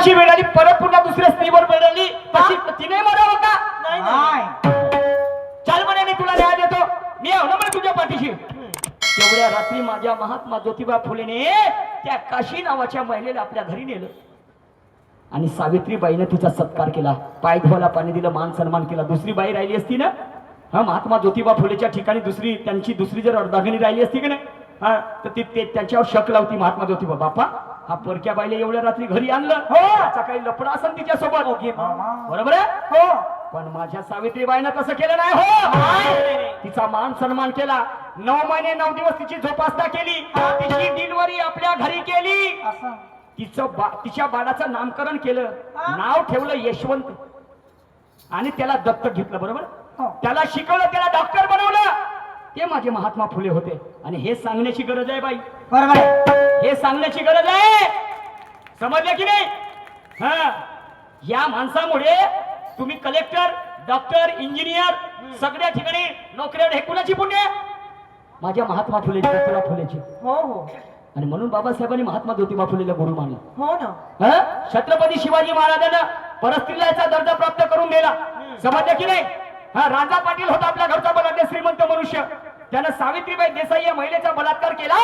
कशी मिळाली परत पुन्हा दुसऱ्या स्त्रीवर मिळाली तशी तिने मरावं का? नाही चाल म्हणे मी तुला न्याय देतो मी आहो ना म्हणे तुझ्या पाठीशी. तेवढ्या रात्री माझ्या महात्मा ज्योतिबा फुलेने त्या काशी नावाच्या महिलेला आपल्या घरी नेलं आणि सावित्रीबाईने तिचा सत्कार केला, पाय धुवायला पाणी दिलं, मान सन्मान केला. दुसरी बाई राहिली असती ना हा महात्मा ज्योतिबा फुलेच्या ठिकाणी त्यांची दुसरी जर अर्धांगिनी राहिली असती की नाही हा तर ते त्यांच्यावर शक लावती महात्मा ज्योतिबा, बापा हा परक्या बाईला एवढ्या रात्री घरी आणलं त्याचा काही लफडा असेल तिच्यासोबत, बरोबर आहे हो. पण माझ्या सावित्रीबाईनं तसं केलं नाही हो. तिचा मान सन्मान केला, 9 महिने 9 दिवस तिची जोपासना केली, तिची डिलिव्हरी आपल्या घरी केली, तिच्या बाळाचं नामकरण केलं, नाव ठेवलं यशवंत आणि त्याला दत्तक घेतलं, बरोबर. त्याला शिकवलं, त्याला डॉक्टर बनवलं. ते माझे महात्मा फुले होते आणि हे सांगण्याची गरज आहे बाई, बरोबर. हे सांगण्याची गरज आहे, समजलं की नाही. हा या माणसामुळे तुम्ही कलेक्टर, डॉक्टर, इंजिनियर सगळ्या ठिकाणी नोकऱ्या. हे कुणाची पुण्य? माझ्या महात्मा फुलेची, ज्योतिबा फुलेची. हो हो. आणि म्हणून बाबासाहेबांनी महात्मा ज्योतिबा फुलेला गुरु मानलं. हो ना. छत्रपती शिवाजी महाराजांना परस्त्रीला दर्जा प्राप्त करून दिला, समजलं की नाही. हा राजा पाटील होता आपल्या घरचा बलाढ्य श्रीमंत मनुष्य, त्यानं सावित्रीबाई देसाई या महिलेचा बलात्कार केला.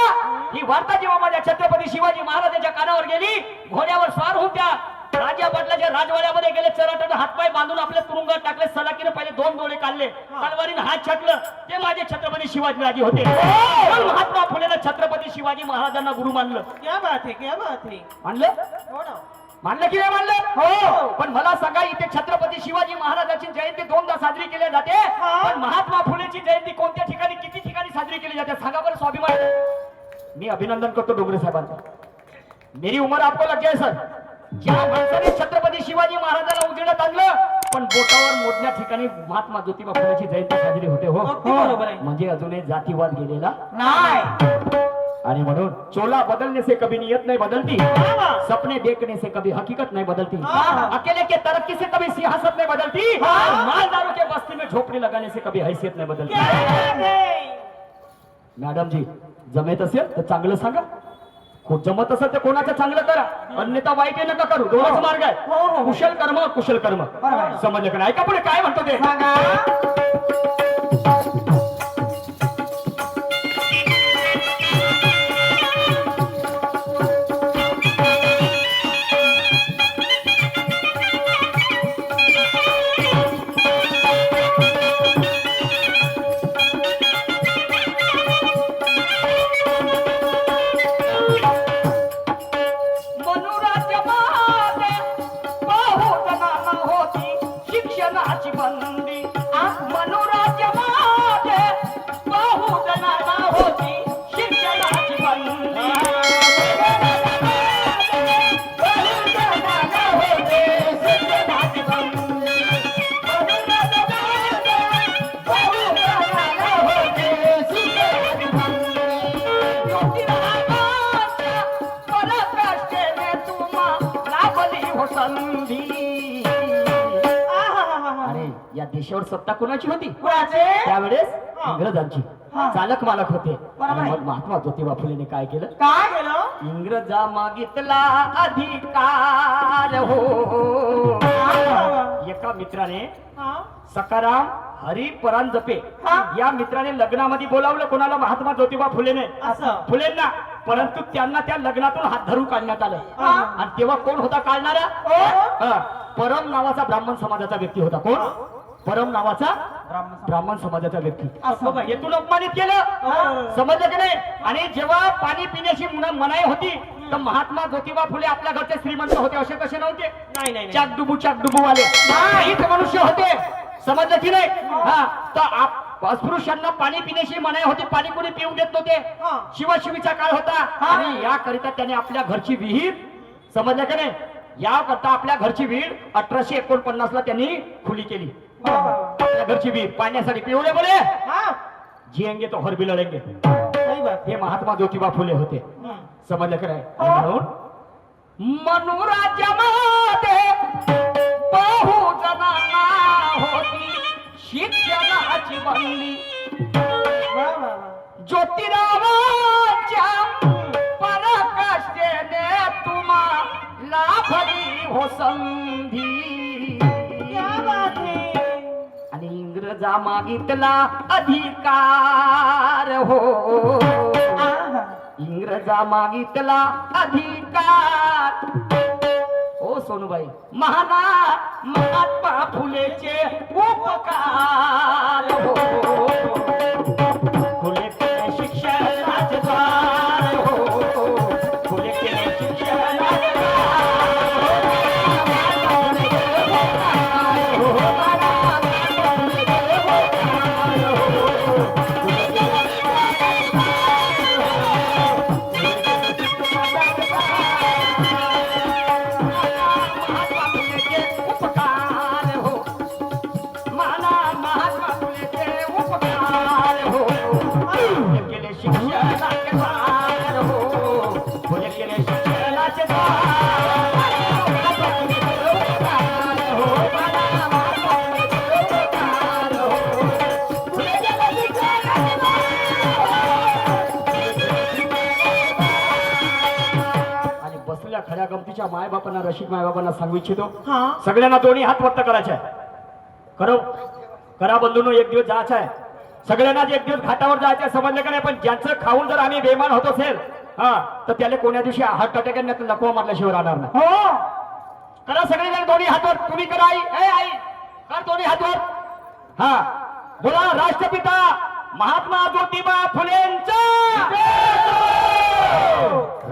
ही वार्ता जेव्हा माझ्या छत्रपती शिवाजी महाराजांच्या कानावर गेली, घोड्यावर स्वार होऊन त्या राजा पाटलाच्या राजवाड्यामध्ये गेले, चराटाने हातपाय बांधून आपल्या तुरुंगात टाकले, सलाकीने पहिले 2 डोळे काढले, तलवारीने हात छाटलं. ते माझे छत्रपती शिवाजी राजे होते. महात्मा फुलेनं छत्रपती शिवाजी महाराजांना गुरु मानलं. क्या बात है, क्या बात है. मानलं हो ना. मानलं की नाही मानलं हो. पण मला सांगा, इथे छत्रपती शिवाजी महाराजांची जयंती 2दा साजरी केली जाते, पण महात्मा फुलेची जयंती कोणत्या ठिकाणी किती ठिकाणी साजरी केली जाते सांगा बरं. स्वाभिमान. मी अभिनंदन करतो डोंगरे साहेबांचं. मेरी उमर आपको लग जाए सर. ज्या माणसाने छत्रपती शिवाजी महाराजांना उजेडात आणलं, पण बोटावर मोडण्या ठिकाणी महात्मा ज्योतिबा फुलेची जयंती साजरी होते हो. बरोबर आहे. म्हणजे अजूनही जातीवाद गेलेला नाही. आणि म्हणून चोला बदलने से कभी नियत नहीं बदलती, सपने देखने से कभी हकीकत नहीं बदलती, अकेले के तरक्की से कभी सियासत नहीं बदलती, मालदारों के बस्ती में झोपड़ी लगाने से कभी हैसियत नहीं बदलती. मॅडम जी, जमेत असेल तर चांगलं सांगा, जमत असेल तर कोणाचं चांगलं करा, अन्यथा वाईट हे नका करू. दोनच मार्ग आहे, कुशल कर्म कुशल कर्म. समजलं का नाही? ऐका पुढे काय म्हणतो ते सांगा. या देशावर सत्ता कोणाची होती? त्यावेळेस इंग्रजांची. चालक मालक होते. मग महात्मा ज्योतिबा फुलेने काय केलं? काय केलं? इंग्रजा मागितला अधिकार हो. एका मित्राने सकाराम हरी परांजपे या मित्राने लग्नामध्ये बोलावलं कोणाला? महात्मा ज्योतिबा फुलेने फुलेंना. परंतु त्यांना त्या लग्नातून हात धरून काढण्यात आलं. आणि तेव्हा कोण होता काढणारा? परम नावाचा ब्राह्मण समाजाचा व्यक्ती होता. कोण? परम नावाचा ब्राह्मण समाजाचा व्यक्ती. येथून अपमानित केलं, समजलं की नाही. आणि जेव्हा पाणी पिण्याची मनाई होती तर महात्मा ज्योतिबा फुले आपल्या घरचे श्रीमंत होते, असे कसे नव्हते. नाही चाकडुबू वाले मनुष्य होते, समजलं की नाही. हा तर अस्पृश्यांना पाणी पिण्याची मनाई होती, पाणी कोणी पिऊ देत नव्हते. शिवशिवीचा काळ होता आणि याकरिता त्याने आपल्या घरची विहीर, समजलं की नाही, याकरता आपल्या घरची विहीर 1849 ला त्यांनी खुली केली. आपल्या घरची विहीर पाण्यासाठी पिवळे बोले जिएंगे तो हर भी लढेंगे. हे महात्मा ज्योतिबा फुले होते, समजलं की नाही. म्हणून मनुराज्यामध्ये बहुजनांना होती शिक्षणाची बंदी. ज्योतिरावांच्या पराकाष्ठेने तुम्हाला झाली हो संधी क्या बात है आणि इंग्रजा मागितला अधिकार हो आहा. इंग्रजा मागितला अधिकार ओ सोनूबाई महात्मा फुलेचे उपकार हो फुले केले शिक्षणाचे द्वार हो फुले केले शिक्षणाचे उपकार हो महात्मा फुलेचे उपकार हो फुले केले शिक्षणाचे द्वार हो फुले केले शिक्षणाचे द्वार हो महात्मा फुलेचे उपकार हो फुले केले शिक्षणाचे आणि बसलेल्या खऱ्या गमतीच्या मायबापांना रसिक मायबापांना सांगू इच्छितो हा सगळ्यांना दोन्ही हात वरत करायचे आहे करो करा बंधूंनो एक दिवस जायचं आहे सगळ्यांना एक दिवस घाटावर जायचं आहे समजलं का नाही पण ज्यांचं खाऊन जर आम्ही बेमान होत असेल हा तर त्याला कोण्या दिवशी हार्ट अटॅक लकवा मारल्याशिवाय राहणार नाही हो करा सगळेजण दोन्ही हातवर तुम्ही करा आई ए आई कर दोन्ही हातवर हा बोला राष्ट्रपिता महात्मा ज्योतिबा फुलेंचा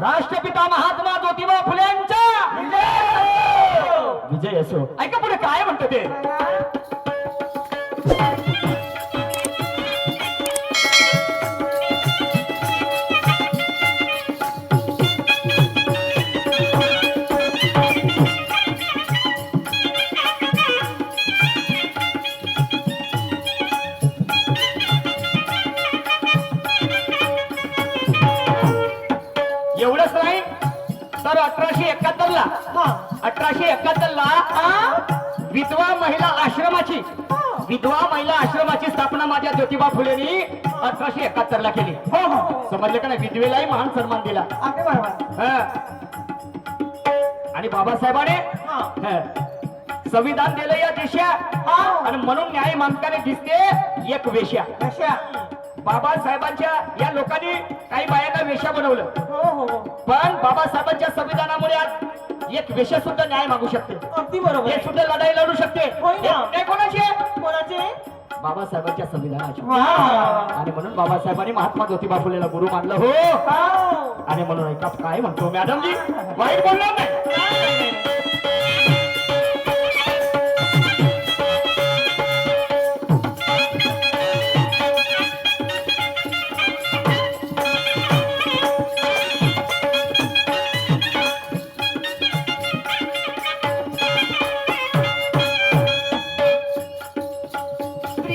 राष्ट्रपिता महात्मा ज्योतिबा फुलेंचा विजय असो ऐका पुढे काय म्हणतो ते एवढंच नाही तर 1871 ला हा 1871 ला विधवा महिला आश्रमाची स्थापना माझ्या ज्योतिबा फुलेंनी 1871 ला केली हो हो समजलं का नाही विधवेलाही महान सन्मान दिला अगदी बरोबर हा. आणि बाबासाहेबांने हा हा, संविधान दिलं या देशा हा आणि म्हणून न्याय मागताना दिसते एक वेश्या कशा बाबासाहेबांच्या या लोकांनी काही बायांना वेश्या बनवलं हो हो हो पण बाबासाहेबांच्या संविधानामुळे आज एक वेश्या सुद्धा न्याय मागू शकते अगदी बरोबर हे सुद्धा लढाई लढू शकते होय ना. हे कोणाची आहे? कोणाचे बाबासाहेबांच्या संविधानाची वा आणि म्हणून बाबासाहेबांनी महात्मा ज्योतिबा फुलेला गुरु मानलं हो हो आणि म्हणून ऐका काय म्हणतो मॅडम जी वाईट बोलणार नाही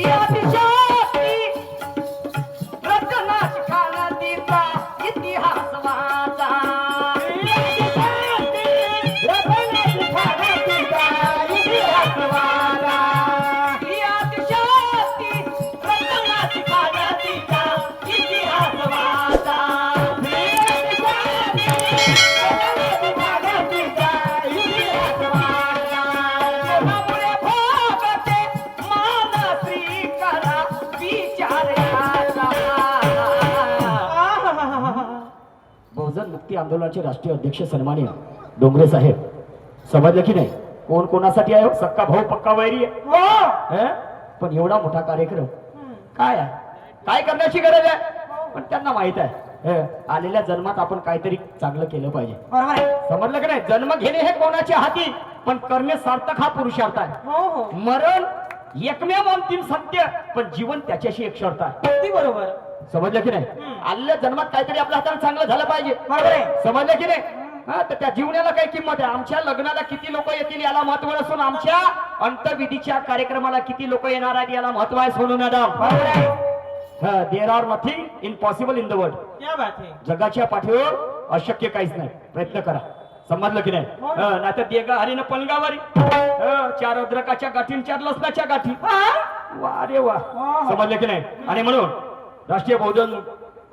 स्त्रियातिशक्ती रचनाच कानातीचा इतिहास वाचा रचनाच कानातीचा इतिहास वाचा स्त्रियातिशक्ती रचनाच कानातीचा इतिहास वाचा बहुजन मुक्ती आंदोलनाचे राष्ट्रीय अध्यक्ष सन्माननीय डोंगरे साहेब समजलं की नाही कोण कोणासाठी आहे हो? सक्का भाऊ पक्का वैरी आहे हो हं? पण एवढा मोठा कार्यक्रम काय आहे काय करण्याची गरज आहे पण त्यांना माहित आहे हं? आलेल्या जन्मात आपण काहीतरी चांगलं केलं पाहिजे बरोबर आहे समजलं की नाही जन्म घेणे हे कोणाच्या हाती पण करणे सार्थक हा पुरुषार्थ आहे हो हो मरण एकमेव अंतिम सत्य पण जीवन त्याच्याशी एक शर्त आहे अगदी बरोबर समजलं की नाही आलेल्या जन्मात काहीतरी आपल्या हाताने चांगलं झालं पाहिजे बरोबर आहे समजलं की नाही हा तर त्या जीवनाला काही किंमत आहे आमच्या लग्नाला किती लोक येतील याला महत्व नसून आमच्या अंतविधीच्या कार्यक्रमाला किती लोक येणार आहेत याला महत्व आहे सोनू मॅडम बरोबर आहे there are nothing impossible in the world क्या बात है जगाच्या पाठीवर अशक्य काहीच नाही प्रयत्न करा समजलं की नाही हो. नाही तर देगा हरीनं पलंगावारी चार अद्रकाच्या गाठी 4 लसणाच्या गाठी वा रे वा हो. समजलं की नाही आणि म्हणून राष्ट्रीय बहुजन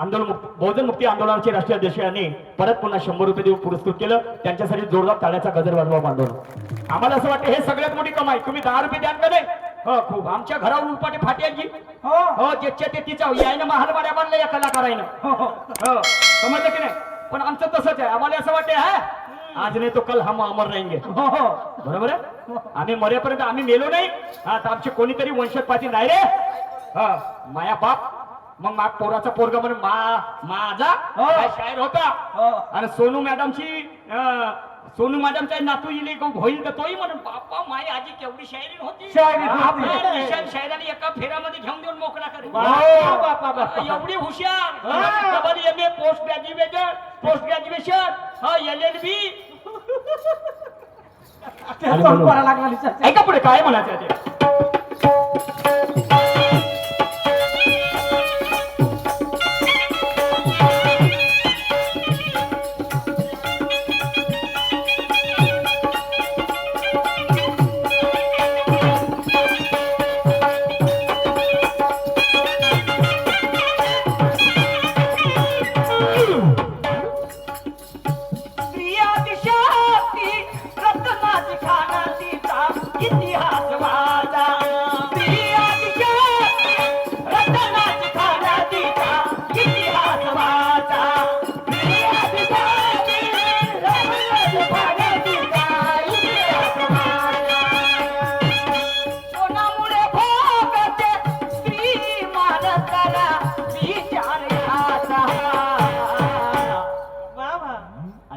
बहुजन मुक्ती आंदोलनाचे राष्ट्रीय अध्यक्ष यांनी परत पुन्हा 100 रुपये देऊन पुरस्कृत केलं. त्यांच्यासाठी जोरदार टाळ्याचा गजर वाजवा बांधवलं. आम्हाला असं वाटतं हे सगळ्यात मोठी कमाई. तुम्ही 10 रुपये द्याल का नाही? हो, खूप. आमच्या घरावर उपाटे फाट्यांची हो ज्याच्या ते तिचा यायनं महालवाड्या बांधल्या या कलाकारानं. हो, समजलं की नाही? पण आमचं तसंच आहे. आम्हाला असं वाटतं हा आज नाही तो कल हम अमर रहेंगे. बरोबर आहे. आम्ही मरेपर्यंत आम्ही मेलो नाही. आता आमचे कोणीतरी वंशजपाती नाही रे. हा, माया बाप मग पोराचा पोरगा म्हणून माझा काय शायर होता. आणि सोनू मॅडमचा नातू येईल होईल तर तोही म्हणून बाप्पा माई आजी केवढी शायरी होती. शायराने एका फेऱ्यामध्ये घेऊन देऊन मोकळा करे. एवढी हुशार. MA post graduation LLB. ऐका पुढे काय म्हणायचं ते.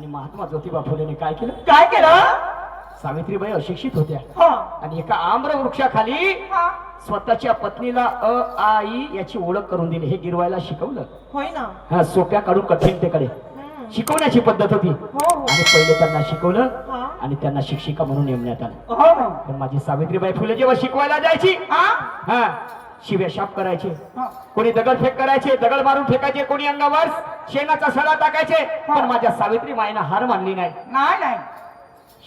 महात्मा ज्योतिबा फुलेने काय केलं? सावित्रीबाई अशिक्षित होत्या आणि एका आम्र वृक्षाखाली स्वतःच्या पत्नीला आई याची ओळख करून दिली. हे गिरवायला शिकवलं. होय ना. हा, सोप्या काढून कठीणतेकडे शिकवण्याची पद्धत होती. आणि पहिले त्यांना शिकवलं आणि त्यांना शिक्षिका म्हणून नेमण्यात आलं. पण माझी सावित्रीबाई फुले जेव्हा शिकवायला जायची शिव्या शाप करायचे. कोणी दगडफेक करायचे, दगड मारून फेकायचे, कोणी अंगावर शेणाचा सडा टाकायचे. पण माझ्या सावित्री मायेनं हार मानली नाही.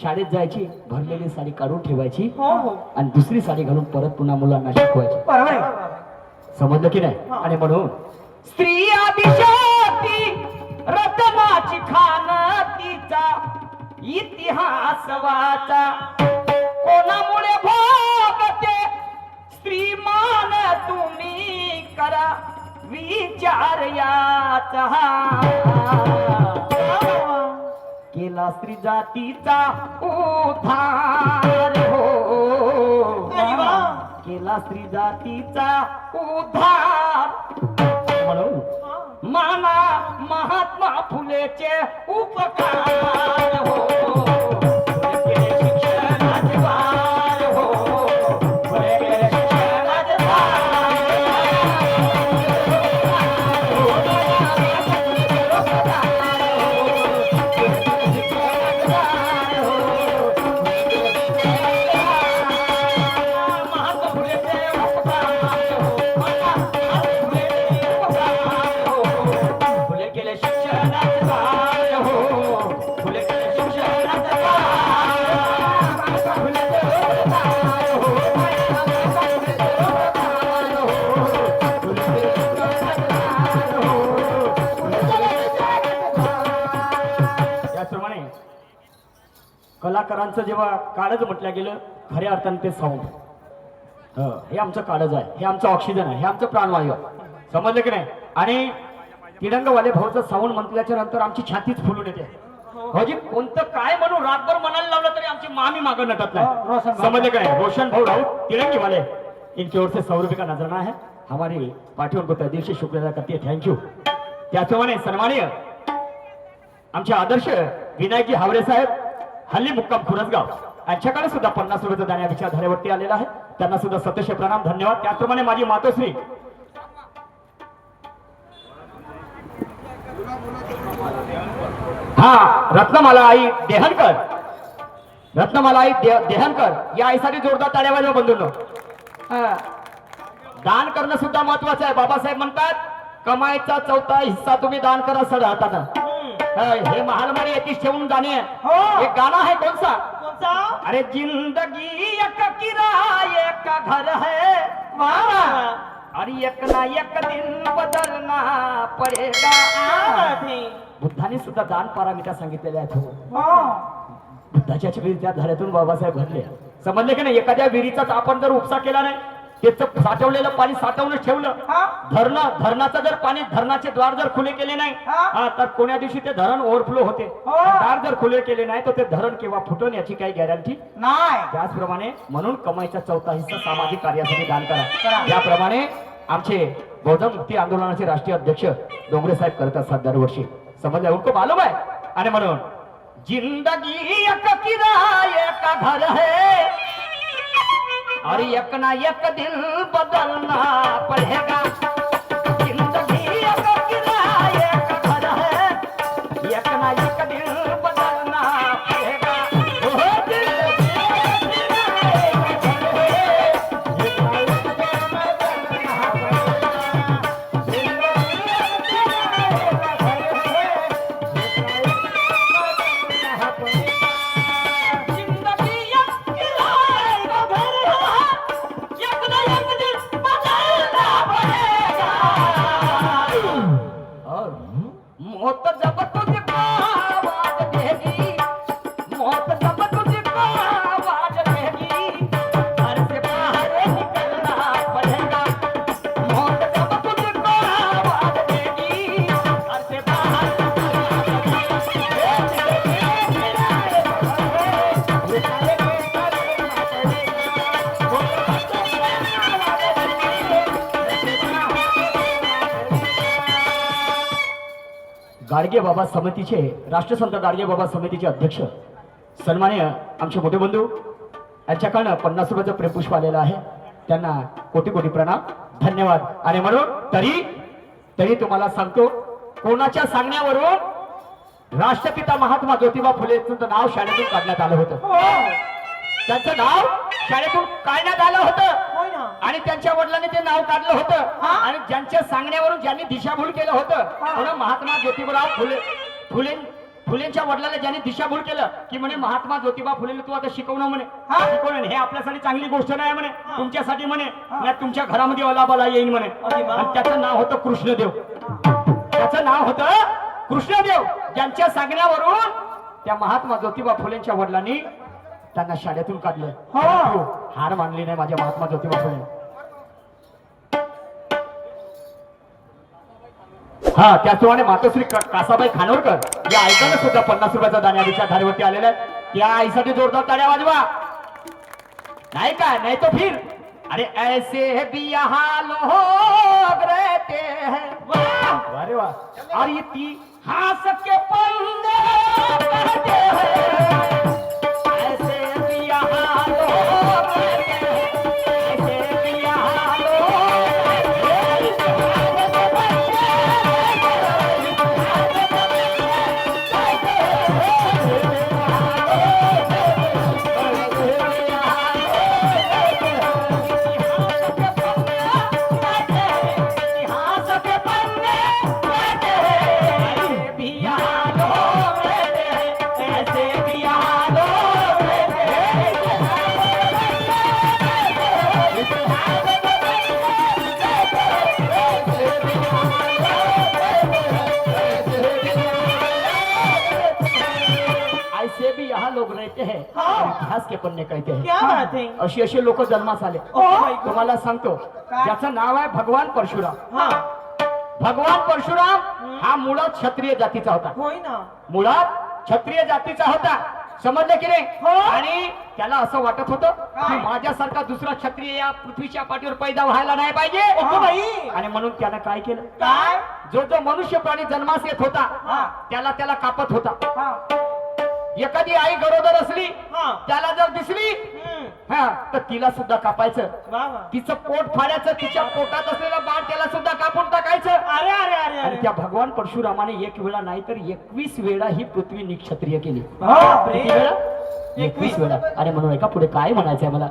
शाळेत जायची, भरलेली साडी काढून ठेवायची आणि दुसरी साडी घालून परत पुन्हा मुलांना शिकवायची. समजलं की नाही? आणि म्हणून स्त्री आदिशक्ती रत्नाची खान तिचा इतिहास वाचा. कोणामुळे भोगते स्त्रीमान तुम्ही करा विचार याचा. केला स्त्री जातीचा उद्धार हो. केला स्त्री जातीचा उद्धार. म्हणून माना महात्मा फुलेचे उपकार हो. कलाकारांचं जेव्हा काळज म्हटलं गेलं खऱ्या अर्थाने ते साऊंड. हे आमचं काळज आहे, हे आमचं ऑक्सिजन आहे, हे आमचं प्राणवायू आहे. समजलं की नाही? आणि तिरंगवाले भाऊचं साऊंड म्हटल्याच्या नंतर आमची छातीच फुलून येते. म्हणजे कोणतं काय म्हणून रातभर म्हणायला लावलं तरी आमची मामी मागं नटत नाही. समझले क्या? रोशन भाऊ राउत तिरंगी वाले, इनकी ओर से 100 रुपये का नजराना है. हमारी पार्टी उनको तहे दिल से शुक्रिया अदा करती है. थँक्यू. त्याचप्रमाणे सन्माननीय आमचे आदर्श विनायकजी हावरे साहेब, हल्ली मुक्काम खुरसगाव, यांच्याकडे सुद्धा 50 रुपयाचा दाण्या विचारधारेवरती आलेला आहे. त्यांना सुद्धा सतशे प्रणाम, धन्यवाद. त्याचप्रमाणे माझी मातोश्री रत्नमाला आई देहनकर, रत्नमाला आई देहनकर या आईसाठी जोरदार टाळ्या वाजवा बंधूंनो. दान करणं सुद्धा महत्वाचं आहे. बाबासाहेब म्हणतात कमाईचा 4था हिस्सा तुम्ही दान करा सड हातानं. हे महालमारी येतीच ठेवून जाणे. एक गाणं आहे, कोणसा? अरे जिंदगी एक किराए का घर है, अरे एक ना एक दिन बदलना पडेगा. क्या बात है. बुद्धाने सुद्धा दान पारामिता सांगितलेले आहेत हो. हो. बुद्धाच्या विहीर त्या धाऱ्यातून बाबासाहेब भरले. समजले की नाही, एखाद्या विहिरीचाच आपण जर उपसा केला नाही, त्याचं साठवलेलं पाणी साठवूनच ठेवलं, हा. धरणाचं जर पाणी, धरणाचे द्वार जर खुले केले नाही, हा. तर कोण्या दिवशी ते धरण ओव्हरफ्लो होते. हो. द्वार जर खुले केले नाही तर ते धरण केव्हा फुटून याची काही गॅरंटी. नाही. त्याचप्रमाणे म्हणून कमाईचा चौथा हिस्सा सामाजिक कार्यासाठी दान करा. करा. याप्रमाणे आमचे बहुजन मुक्ती आंदोलनाचे राष्ट्रीय अध्यक्ष डोंगरे साहेब करत असतात दरवर्षी. समजलं, उनको मालूम आहे. आणि म्हणून जिंदगी एक किराए का घर है और एक ना एक दिन बदलना पड़ेगा. जिंदगी एक किराए का घर है, एक ना एक दिन बदलना पड़ेगा. ओ जिंदगी एक किराए का घर है, एक ना एक दिन बदलना पड़ेगा. जिंदगी एक किराए का घर है, एक ना एक दिन बदलना पड़ेगा. जिंदगी एक किराए का घर है, एक ना एक दिन बदलना पड़ेगा. और मौत जब तुझको आवाज देगी, मौत जब तुझको आवाज देगी, घर से बाहर निकलना पड़ेगा. मौत जब तुझको आवाज देगी, घर से बाहर गाडगे बाबा समितीचे, राष्ट्रसंत गाडगे बाबा समितीचे अध्यक्ष सन्माननीय आमचे मोठे बंधू यांच्याकडनं 50 रुपयाचं प्रेमपुष्प आलेलं आहे. त्यांना कोटी कोटी प्रणाम, धन्यवाद. आणि म्हणून तरी तुम्हाला सांगतो, कोणाच्या सांगण्यावरून राष्ट्रपिता महात्मा ज्योतिबा फुलेंचं नाव शाळेतून काढण्यात आलं होतं. हो. त्यांचं नाव शाळेतून काढण्यात आलं होतं होय ना. आणि त्यांच्या वडिलांनी ते नाव काढलं होतं. हा. आणि ज्यांच्या सांगण्यावरून ज्यांनी दिशाभूल केलं होतं, हा. म्हणून महात्मा ज्योतिबाराव फुलेंच्या वडिलांना ज्यांनी दिशाभूल केलं की म्हणे महात्मा ज्योतिबा फुलेंना तू आता शिकवणं म्हणे, हा. शिकवणं हे आपल्यासाठी चांगली गोष्ट नाही म्हणे, हा. तुमच्यासाठी म्हणे, हा. नाही तुमच्या घरामध्ये अलाबाला येईन म्हणे. अरे वा. आणि त्याचं नाव होतं कृष्णदेव. त्याचं नाव होतं कृष्णदेव. ज्यांच्या सांगण्यावरून त्या महात्मा ज्योतिबा फुलेंच्या वडिलांनी त्यांना शाळेतून काढलं. हो. परंतु हार मानली नाही माझ्या महात्मा ज्योतिबा फुले. हा, त्याचप्रमाणे मातोश्री कासाबाई खानोरकर या आईकडे सुद्धा 50 रुपयाचा दान आधीच्या धारेवरती आलेला आहे. त्या आईसाठी जोरदार टाळ्या वाजवा. नाही काय, नाही तो फिर. अरे ऐसे भी यहाँ लोग रहते हैं. वाह, अरे वाह. और इतिहास के पन्ने कहते हैं, ऐसे भी यहाँ लोग रहते हैं, ऐसे भी यहाँ लोग रहते ऐसे भी यहाँ लोग रहते हैं, हाँ. इतिहास के पन्ने कहते हैं. क्या बात है. अशी अशी लोक जन्मास आले. तुम्हाला सांगतो, ज्याचं नाव आहे भगवान परशुराम. हा. भगवान परशुराम हा मुळात क्षत्रिय जातीचा होता. होय ना. मुळात क्षत्रिय जातीचा होता. समजले की नाही. हो. आणि त्याला असं वाटत होतं की काय? माझ्यासारखा दुसरा क्षत्रिय या पृथ्वीच्या पाठीवर पैदा व्हायला नाही पाहिजे. अगं बाई. आणि म्हणून त्यानं काय केलं, काय. जो मनुष्य प्राणी जन्मास येत होता हा. त्याला कापत होता. हा. एखादी आई गरोदर असली, हा. त्याला जर दिसली हा तर तिला सुद्धा कापायचं. वा वा. तिचं पोट फाडायचं, तिच्या पोटात असलेलं बाळ त्याला सुद्धा कापून टाकायचं. अरे अरे अरे आणि अरे. त्या भगवान परशुरामाने एक वेळा नाही तर 21 वेळा ही पृथ्वी निक्षत्रिय केली. बापरे. किती वेळा? 21 वेळा. अरे म्हणून एका पुढे काय म्हणायचंय मला.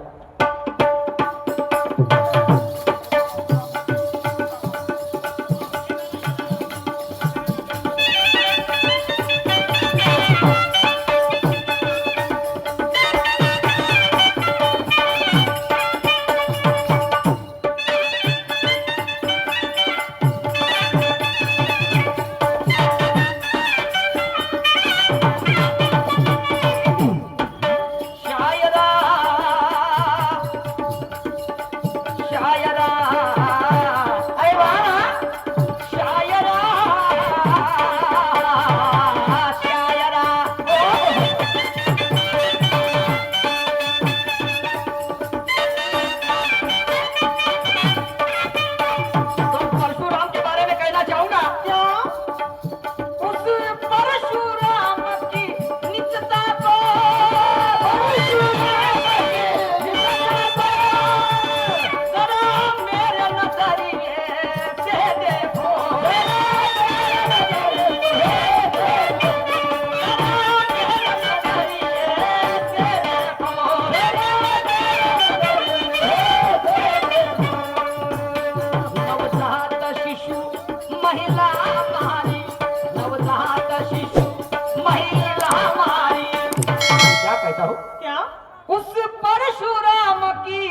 उस परशुराम की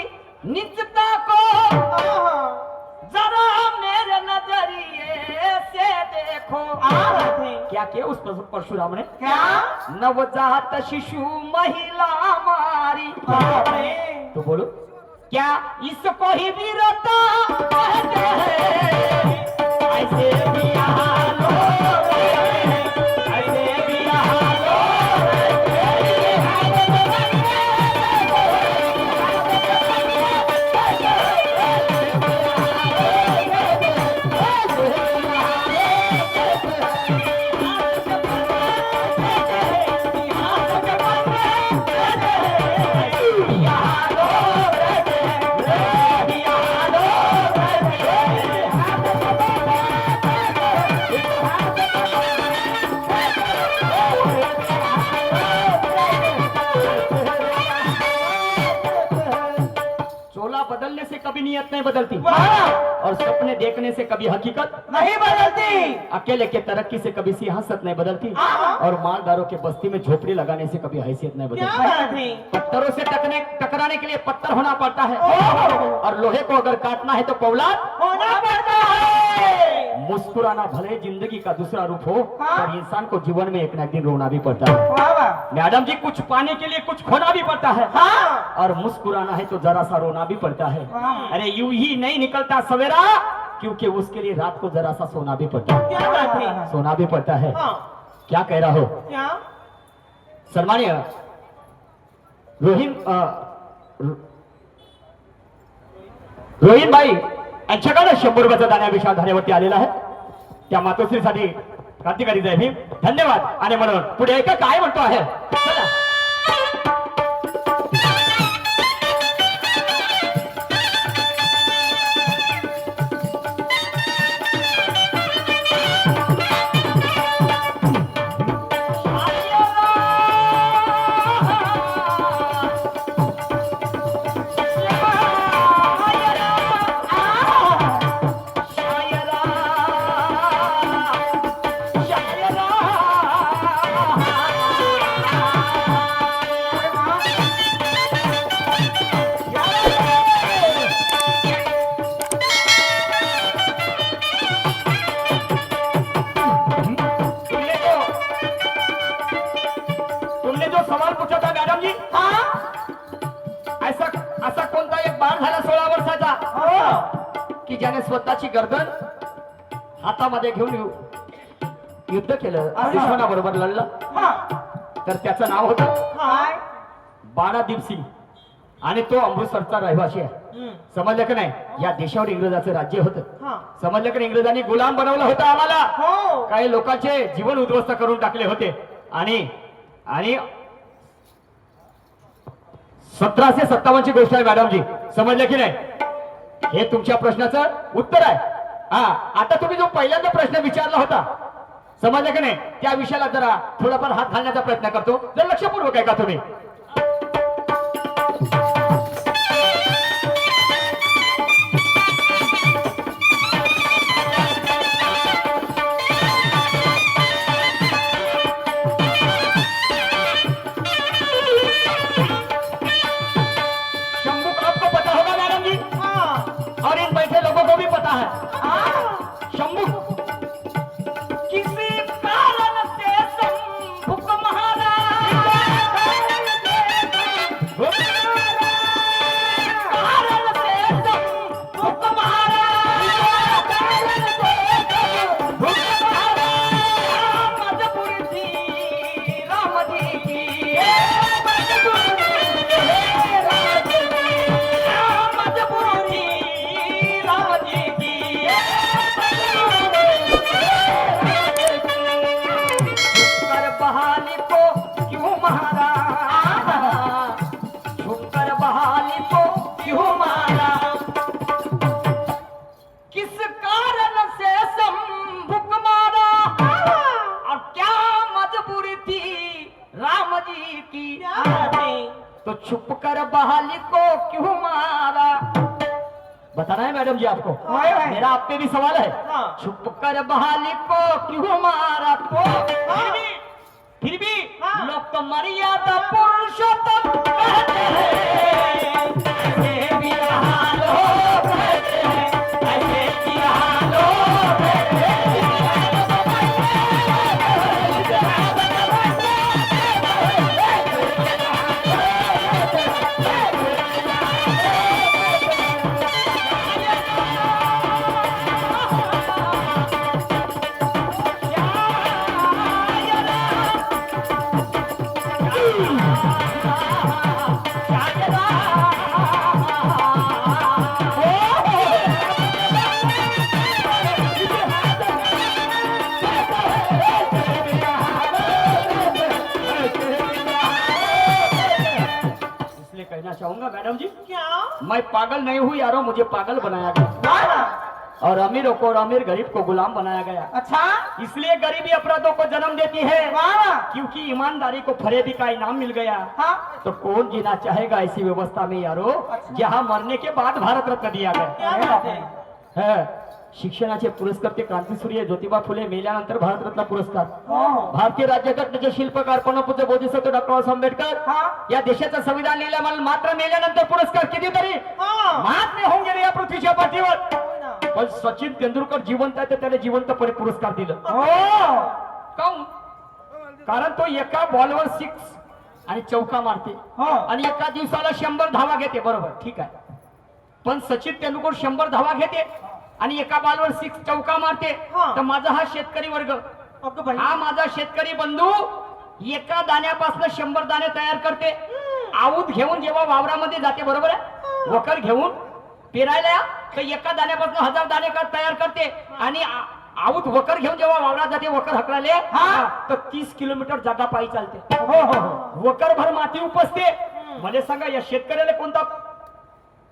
निजता को जरा मेरे नजरिए से देखो। क्या किया उस परशुराम ने? क्या? नवजात शिशु महिला हमारी। तो बोलो क्या इसको ही वीरता कहते हैं? ऐसे भी हाल हो गए, ऐसे भी हाल हो चोला बदलने से कभी नियत नहीं बदलती और सपने देखने से कभी हकीकत नहीं बदलती। अकेले के तरक्की से कभी सियासत नहीं बदलती और मालदारों के बस्ती में झोपड़ी लगाने से कभी हैसियत नहीं क्या बदलती। बात है? पत्थरों से टकराने के लिए पत्थर होना पड़ता है और लोहे को अगर काटना है तो पौलाद होना पड़ता है। मुस्कुराना भले जिंदगी का दूसरा रूप हो हाँ। पर इंसान को जीवन में एक न एक दिन रोना भी पड़ता है। वाह वाह। मैडम जी कुछ पाने के लिए कुछ खोना भी पड़ता है हाँ। और मुस्कुराना है तो जरा सा रोना भी पड़ता है। हाँ। अरे यूं ही नहीं निकलता सवेरा क्योंकि उसके लिए रात को जरा सा सोना भी पड़ता है। क्या बात है? सोना भी पड़ता है। हाँ। क्या कह रहा हो क्या? सन्मान्य रोहित भाई यांच्याकडे 100 रुपयाचा दाण्याविषयी धान्यावरती आलेला आहे त्या मातोश्रीसाठी क्रांतिकारी जय भीम धन्यवाद. आणि म्हणून पुढे ऐका काय म्हणतो आहे चला. तुमने जो सवाल पूछा था मैडम जी, ऐसा कोणता एक बाळ झाला 16 वर्षाचा की ज्याने स्वतःची गर्दन हातामध्ये घेऊन युद्ध केलं, दुश्मनाबरोबर लढलं. तर त्याचं नाव होतं बाणादीप सिंग आणि तो अमृतसरचा रहिवासी आहे. समजलं का नाही? या देशावर इंग्रजाचं राज्य होतं. समजलं का? इंग्रजांनी गुलाम बनवलं होतं आम्हाला. काही लोकांचे जीवन उद्ध्वस्त करून टाकले होते आणि 1757 ची गोष्ट आहे मॅडम जी. समजलं की नाही? हे तुमच्या प्रश्नाचं उत्तर आहे. आता तुम्ही जो पहिल्यांदा प्रश्न विचारला होता समजलं की नाही, त्या विषयाला जरा थोडाफार हात घालण्याचा प्रयत्न करतो. जर लक्षपूर्वक आहे का तुम्ही? शंभू को आपको पता होगा मैडम जी, और इन बैठे लोगों को भी पता है. शंभू किसी कारण से शंभू को महाराज कारण से शंभू को महाराज मजबूरी थी राम जी की, बहाली को क्यों मारा, छुपकर बहाली को क्यों मारा, किस कारण से शंभू को मारा और क्या मजबूरी थी राम जी की, तो छुपकर बहाली को क्यों मारा. बताना है मैडम जी आपको. मेरा आप पे भी सवाल है. छुपकर बहाली को क्यों मारा, तो फिर भी लोग तो मर्यादा पुरुषोत्तम कहते मैं कहना चाहूंगा मैडम जी, क्या? मैं पागल नहीं हूँ यारो, मुझे पागल बनाया गया वाह ना। और अमीरों को और अमीर गरीब को गुलाम बनाया गया। अच्छा। इसलिए गरीबी अपराधों को जन्म देती है, वाह। क्योंकि ईमानदारी को फरेबी का इनाम मिल गया। हाँ। तो कौन जीना चाहेगा ऐसी व्यवस्था में यारो, जहाँ मरने के बाद भारत रत्न दिया क्या गया बात है? है। शिक्षणाचे पुरस्कर्ते क्रांतीसूर्य ज्योतिबा फुले मेल्यानंतर भारतरत्न पुरस्कार, हो. भारतीय राज्यघटनेचे शिल्पकार पणपूज्य बोधिसत्व डॉक्टर बाबासाहेब आंबेडकर, हा. या देशाचं संविधान लिहिलं मला मात्र मेल्यानंतर पुरस्कार कितीतरी हा. महात्मे होऊन गेले या पृथ्वीच्या पाठीवर. होय ना. पण सचिन तेंडुलकर जिवंत आहे तर त्याला जिवंतपणे पुरस्कार दिलं. हो. काऊन? कारण तो एका बॉलवर 6 आणि चौका मारते हो. आणि एका दिवसाला 100 धावा घेते. बरोबर, ठीक आहे. पण सचिन तेंडुलकर 100 धावा घेते आणि एका बॉलवर 6 चौका मारते. हा. तर माझा हा शेतकरी वर्ग, अगं बाई. हा माझा शेतकरी बंधू एका दाण्यापासून 100 दाणे तयार करते. आऊत घेऊन जेव्हा वावरामध्ये जाते, बरोबर आहे, वखर घेऊन पेरायला, तर एका दाण्यापासून 1000 दाणे तयार करते आणि आऊत वखर घेऊन जेव्हा वावरात जाते, वखर हकलाले, हा. तर 30 किलोमीटर जागा पायी चालते. हो हो हो. वखर भर माती उपसते. मला सांगा या शेतकऱ्याला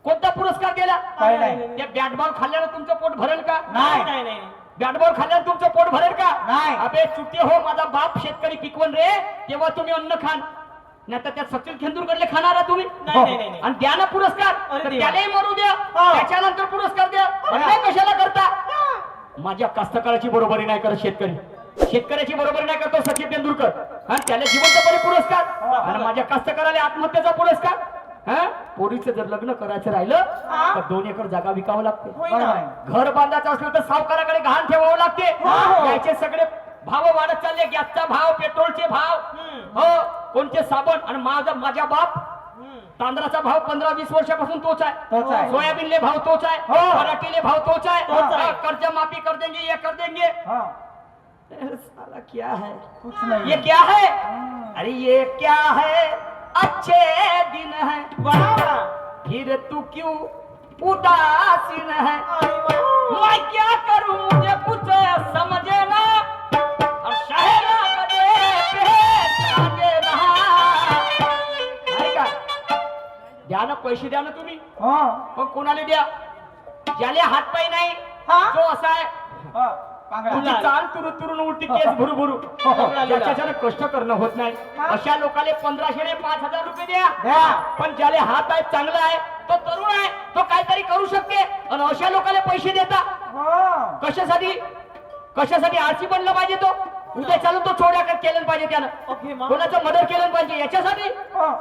कोणता पुरस्कार दिला? काय नाही. त्या बॅट बॉल खाल्ल्यानं तुमचं पोट भरेल का? नाही नाही नाही. बॅट बॉल खाल्ल्यानं तुमचं पोट भरेल का? नाही. अबे चुटे हो, माझा बाप शेतकरी पिकवण रे, तेव्हा तुम्ही अन्न खान, नाही तर त्या सचिन तेंडुलकरले खाणार आहात तुम्ही. नाही, नाही, नाही. आणि द्या ना पुरस्कार, अरे तर देवा. त्यालाही मरू द्या, हा. त्याच्यानंतर पुरस्कार द्या. अन्याय कशाला करता? माझ्या कास्तकाराची बरोबरी नाही करत शेतकरी, शेतकऱ्याची बरोबरी नाही करतो सचिन तेंडुलकर, आणि त्याला जिवंतपणे पुरस्कार, आणि माझ्या कास्तकाराला आत्महत्येचा पुरस्कार. पोरीचं जर लग्न करायचं राहिलं तर 2 एकर जागा विकावं लागते. होय ना. घर बांधायचं असलं तर सावकाराकडे गहाण ठेवावं लागते. हो. याचे सगळे भाव वाढत चालले, गॅसचा भाव, पेट्रोलचे भाव, हो, कोणते साबण. आणि माझा बाप तांदळाचा भाव 15-20 वर्षापासून तोच तोच आहे. आहे. सोयाबीनले भाव तोच आहे, हो. पराठीले भाव तोच आहे. तोच आहे. कर्ज माफी कर देंगे, ये कर देंगे. हाँ. साला क्या है, कुछ नहीं. ये क्या है? अरे ये क्या है, अच्छे दिन है, वाह. फिर तू क्यों उदासीन है? आई वाह. मैं क्या करूं, मुझे कुछ समझे ना, और शहरा कदे पे रहा. नाही का? द्या ना पैसे, द्या ना तुम्ही. हाँ. पण कोणाला द्या? ज्याले हात पाय नाही, हा. तो असा आहे, हाँ. पांगळा. तुझी चाल तुरुन उलटी, केस भुरू भुरू, ज्याच्याच्यानं कष्ट करणं होत नाही, अशा लोकांना 1500 ने 5000 रुपये द्या. द्या. पण ज्याले हात आहे, चांगला आहे, तो तरुण आहे, तो काहीतरी करू शकते, आणि अशा लोकांना पैसे देता हाँ. कशासाठी आळशी बनला पाहिजे तो, उद्या चालून तो चोऱ्या केलं पाहिजे त्यानं, ओके मा. कोणाचं मदत केलं पाहिजे, याच्यासाठी हाँ.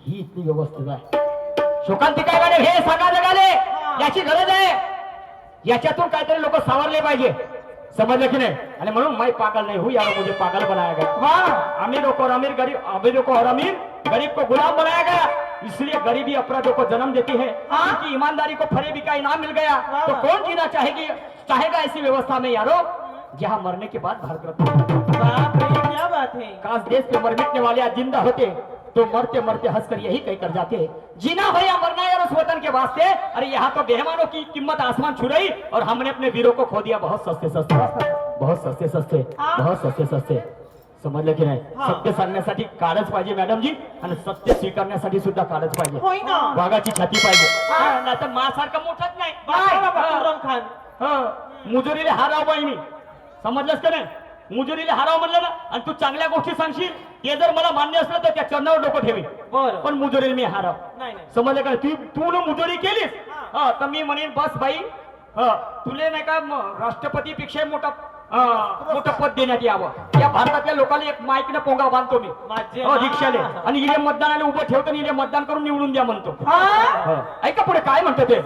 ही इतकी व्यवस्थित आहे. शोकांतिका गाणे हे सांगा जगाले, याची गरज आहे. याच्यातून काहीतरी लोक सावरले पाहिजे, समजलं की नाही? आणि म्हणून मैं पागल नहीं हूँ यार, मुझे पागल बनाया गया. वाह. अमीरों को और अमीर गरीब को गुलाम बनाया गया. इसलिए गरीबी अपराधों को जन्म देती है, क्योंकि ईमानदारी को फरेबी का इनाम मिल गया. तो कौन जीना चाहेगा ऐसी व्यवस्था में यारो, जहाँ मरने के बाद भारत रत्न. बाप रे, क्या बात है. काश देश पे मर मिटने वाले आज जिंदा होते तो मरते मरते हंसकर यही कह कर जाते, जीना हो या मरना यार उस वतन के वास्ते. अरे यहाँ तो बेहमानों की कीमत आसमान छू रही, और हमने अपने वीरों को खो दिया बहुत सस्ते सस्ते, बहुत सस्ते सस्ते, बहुत सस्ते सस्ते. समजलं की नाही? सत्य सांगण्यासाठी काळच पाहिजे मॅडम जी, आणि सत्य स्वीकारण्यासाठी सुद्धा काळच पाहिजे. होय ना. वाघाची छाती पाहिजे, नाही तर मासारखं मोठंच नाही. इमरान खान. मुजुरीला हाराव बाई मी, समजलंस का नाही? मुजुरीला हाराव म्हणलं ना, आणि तू चांगल्या गोष्टी सांगशील, ते जर मला मान्य असलं तर त्या चरणावर डोकं ठेवी. बरं. पण मुजुरीला मी हाराव, नाही नाही. समजलं का? तू न मुजुरी केलीस, तर मी म्हणेन बस बाई, तुले नाही का राष्ट्रपती पेक्षा मोठं पद देण्यात यावं. या भारतातल्या लोकांना एक माईकनं पोंगा बांधतो मी रिक्षाले, आणि इथे मतदानाला उभं ठेवतो, आणि इथे मतदान करून निवडून द्या म्हणतो. ऐका पुढे काय म्हणतो ते.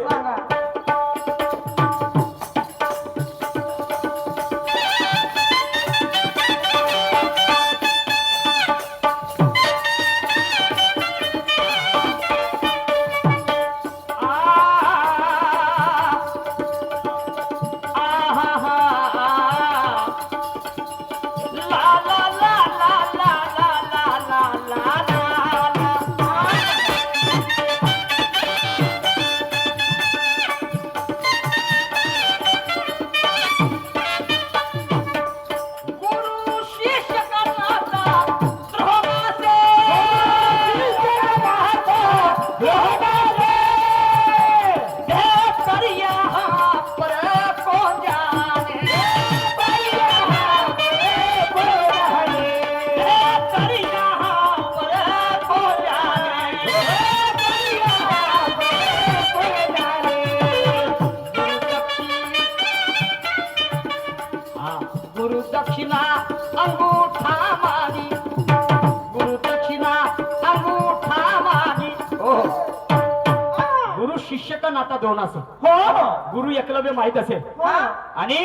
शिष्य का नाता द्रोणाचं. हो गुरु एकलव्य माहित असेल. हा. आणि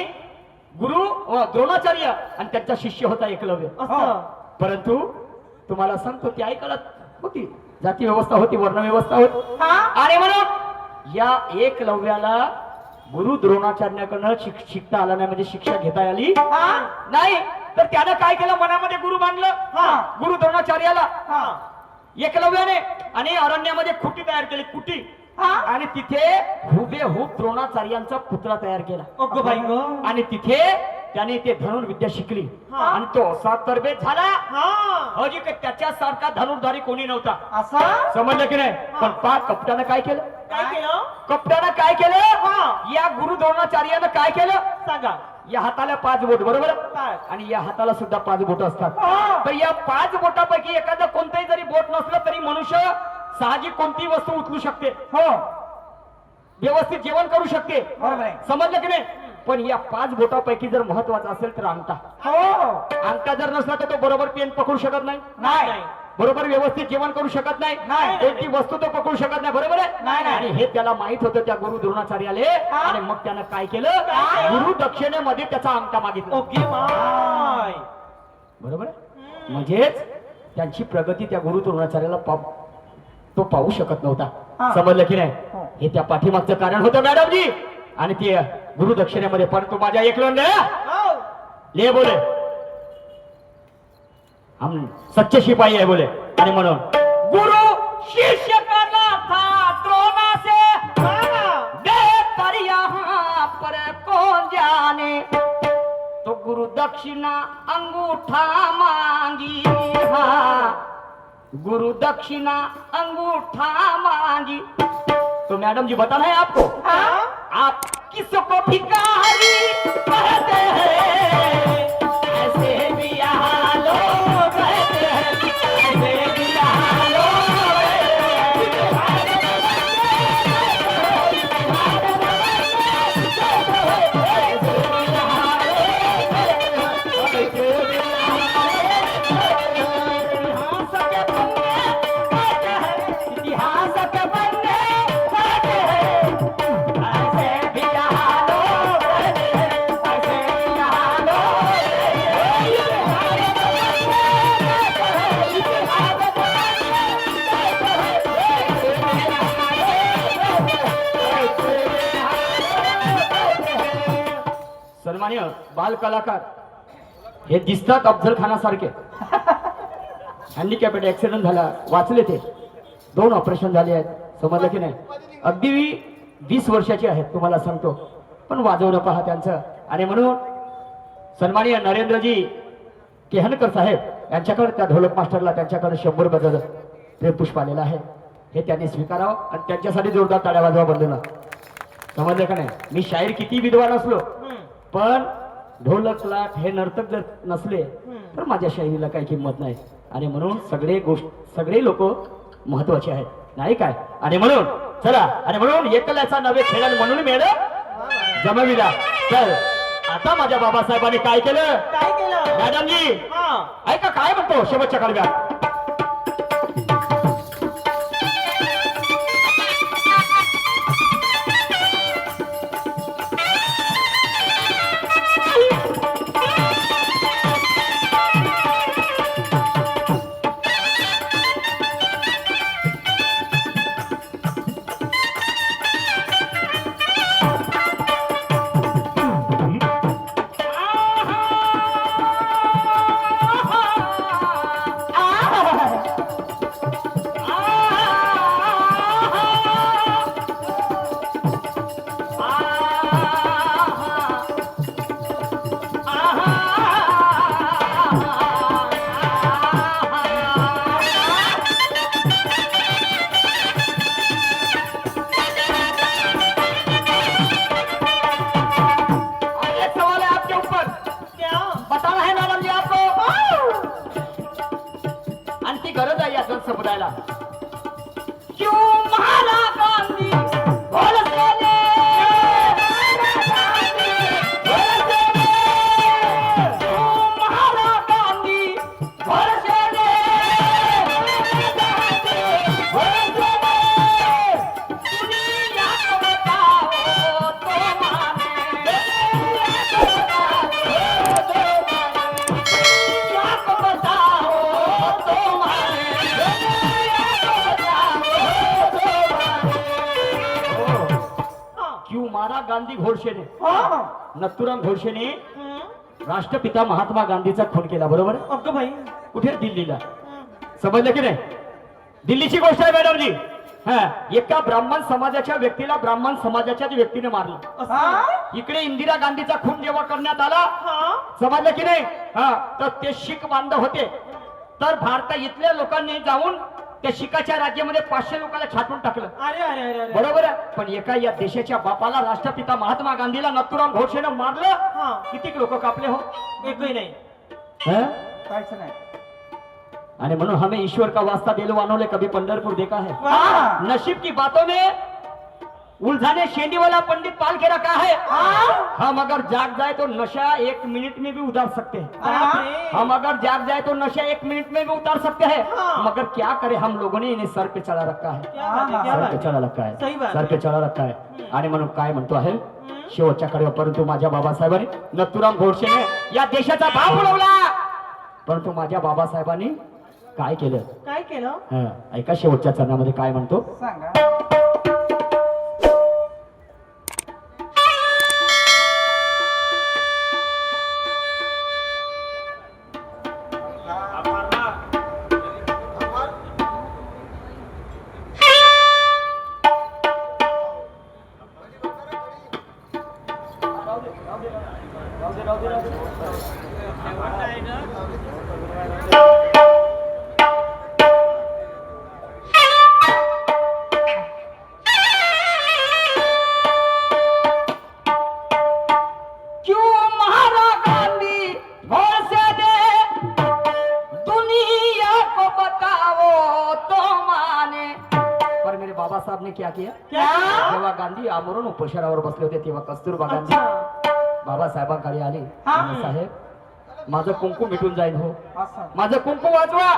गुरु द्रोणाचार्य आणि त्यांचा शिष्य होता एकलव्य. असं परंतु तुम्हाला सांगतो ती ऐकलत होती, जाती व्यवस्था होती, वर्ण व्यवस्था होती. हा. आणि म्हणून या एकलव्याला गुरु द्रोणाचार्याकडनं शिकता आला नाही, म्हणजे शिक्षा घेता आली हा. नाही. तर त्यानं काय केलं, मनामध्ये गुरु मानलं. हा. गुरु द्रोणाचार्याला हा. एकलव्याने, आणि अरण्यामध्ये खुटी तयार केली, कुटी. हा. आणि तिथे हुबेहूब द्रोणाचार्यांचा पुतळा तयार केला. अगं बाई ग. आणि तिथे त्याने ते धनुर्विद्या शिकली. हा. आणि तो असा तरबेज झाला, हा. अजी की त्याच्यासारखा धनुर्धारी कोणी नव्हता. असा समजलं की नाही. पण पा कपट्यानं काय केलं, काय केलं कपट्यानं काय केलं, हा. या गुरु द्रोणाचार्यानं काय केलं, सांगा. या हाताला 5 बोट, बरोबर, काय? आणि या हाताला सुद्धा 5 बोट असतात. हा. तर या 5 बोटापैकी एखादं कोणतंही जरी बोट नसलं तरी मनुष्य साहजिक कोणतीही वस्तू उचलू शकते. हो व्यवस्थित जेवण करू शकते. बरोबर आहे. समजलं की नाही. पण या 5 बोटापैकी जर महत्वाचा असेल तर अंगठा. हो अंगठा जर नसला तर तो बरोबर पेन पकडू शकत नाही, नाही बरोबर व्यवस्थित जेवण करू शकत नाही, नाही. कोणती वस्तू तो पकडू शकत नाही, बरोबर आहे. नाही, नाही. आणि हे त्याला माहित होतं त्या गुरु द्रोणाचार्याले. हा. आणि मग त्यानं काय केलं, काय? गुरु दक्षिणेमध्ये त्याचा अंगठा मागितला. ओके माय. बरोबर आहे. म्हणजेच त्यांची प्रगती त्या गुरु द्रोणाचार्याला तो पाहू शकत नव्हता. हा. समजलं की नाही. हो. हे त्या पाठीमागचं कारण होतं मॅडमजी. आणि ते गुरु दक्षिणेमध्ये, पण तू माझ्या एकलं हो. ले बोले, हम सच्चे सिपाही है बोले. आणि म्हणून गुरु शिष्य करना था द्रोणा से, दे पर यहाँ पर कौन जाने, तो गुरु दक्षिणा अंगूठा मांगी. हाँ, गुरु दक्षिणा अंगूठा मांगी. तो मैडम जी बताना है आपको, आप किसको भिखारी कहते हैं, ऐसे भी यहाँ लोग रहते हैं, ऐसे भी यहाँ लोग इतिहास के पन्ने पढ़ते हैं, ऐसे भी यहाँ लोग रहते हैं, ऐसे भी यहाँ लोग सन्मान्य बाल कलाकार हे दिसतात अफजल खानासारखे. हँडिकॅपेड ऍक्सिडेंट झाला, वाचले ते. 2 ऑपरेशन झाले आहेत. समजलं की नाही. अगदी 20 वर्षाचे आहेत तुम्हाला सांगतो, पण वाजवणं पहा त्यांचं. आणि म्हणून सन्माननीय नरेंद्रजी केहनकर साहेब यांच्याकडे, त्या ढोलक मास्टरला त्यांच्याकडे 100 रुपयाचं प्रेमपुष्प आलेलं आहे. हे त्यांनी स्वीकारावं आणि त्यांच्यासाठी जोरदार टाळ्या वाजवा बंधूंना. समजलं का नाही. मी शाहीर किती विद्वान असलो, पण ढोलक लाट हे नर्तक जर नसले तर माझ्या शाहिरीला काही किंमत नाही. आणि म्हणून सगळे लोक महत्वाचे आहेत, नाही काय. आणि म्हणून चला, आणि म्हणून एकल्याचा नवे खेळ म्हणून मेळ जमविला. तर आता माझ्या बाबासाहेबांनी काय केलं, काय केलं मॅडमजी हा. ऐका काय म्हणतो शेवटच्या कडव्यात. महाराज गांधी घोडसेने हा नथुराम घोडसेने हं. राष्ट्रपिता महात्मा गांधीचा खून केला, बरोबर? अगं बाई कुठे? दिल्लीला. हं. समजलं की नाही? दिल्लीची गोष्ट आहे मॅडमजी. हा, एका ब्राह्मण समाजाच्या व्यक्तीला ब्राह्मण समाजाच्याच व्यक्तीने मारलं. असं? इकडे इंदिरा गांधीचा खून जेव्हा करण्यात आला, हा समजलं की नाही? हा, तर ते शीख बांधव होते. तर भारता इथल्या लोकांनी जाऊन त्या शिखाच्या राज्यामध्ये 500 लोकांना छाटून टाकलं, अरे अरे अरे अरे बरोबर आहे? पण एका या देशाच्या बापाला, राष्ट्रपिता महात्मा गांधीला नथुराम घोडसेनं मारलं. हा किती लोक कापले हो? एकही नाही हैं? काहीच नाही आणि म्हणून हमें ईश्वर का वास्ता दिल वालों ने कभी पंढरपुर देखा है? हाँ। नसीब की बातों में उलझाने शेंडी वाला पंडित पाल के रखा है। हम अगर जाग जाए तो नशा 1 मिनट में भी उतार सकते हैं। बाप रे। हम अगर जाग जाए तो नशा 1 मिनट में भी उतार सकते हैं। हाँ। मगर क्या करे, हम लोगों ने इन्हें सर पे चढ़ा रखा है, क्या बात है, क्या सर बात पे है? चढा रखा आहे, सही बात सर आहे. पे चढा रखा आहे. आणि म्हणून काय म्हणतो आहे शेवटच्या कडे, परंतु माझ्या बाबासाहेबांनी नथुराम घोडसेने या देशाचा भाव बुडवला, परंतु माझ्या बाबासाहेबांनी काय केलं? काय केलं हं, ऐका शेवटच्या चरणामध्ये काय म्हणतो. सांगा क्यों मारा गांधी घोड़से दे, दुनिया को बताओ तो माने. पर मेरे बाबा साहब ने क्या किया? क्या? जेव्हा गांधी आमरण उपोषणावर बसले होते तेव्हा कस्तुरबा गांधी अच्छा बाबासाहेबांकडे आली. हा. म्हणे, साहेब माझं कुंकू मिटून जाईल हो, असं माझं कुंकू वाचवा.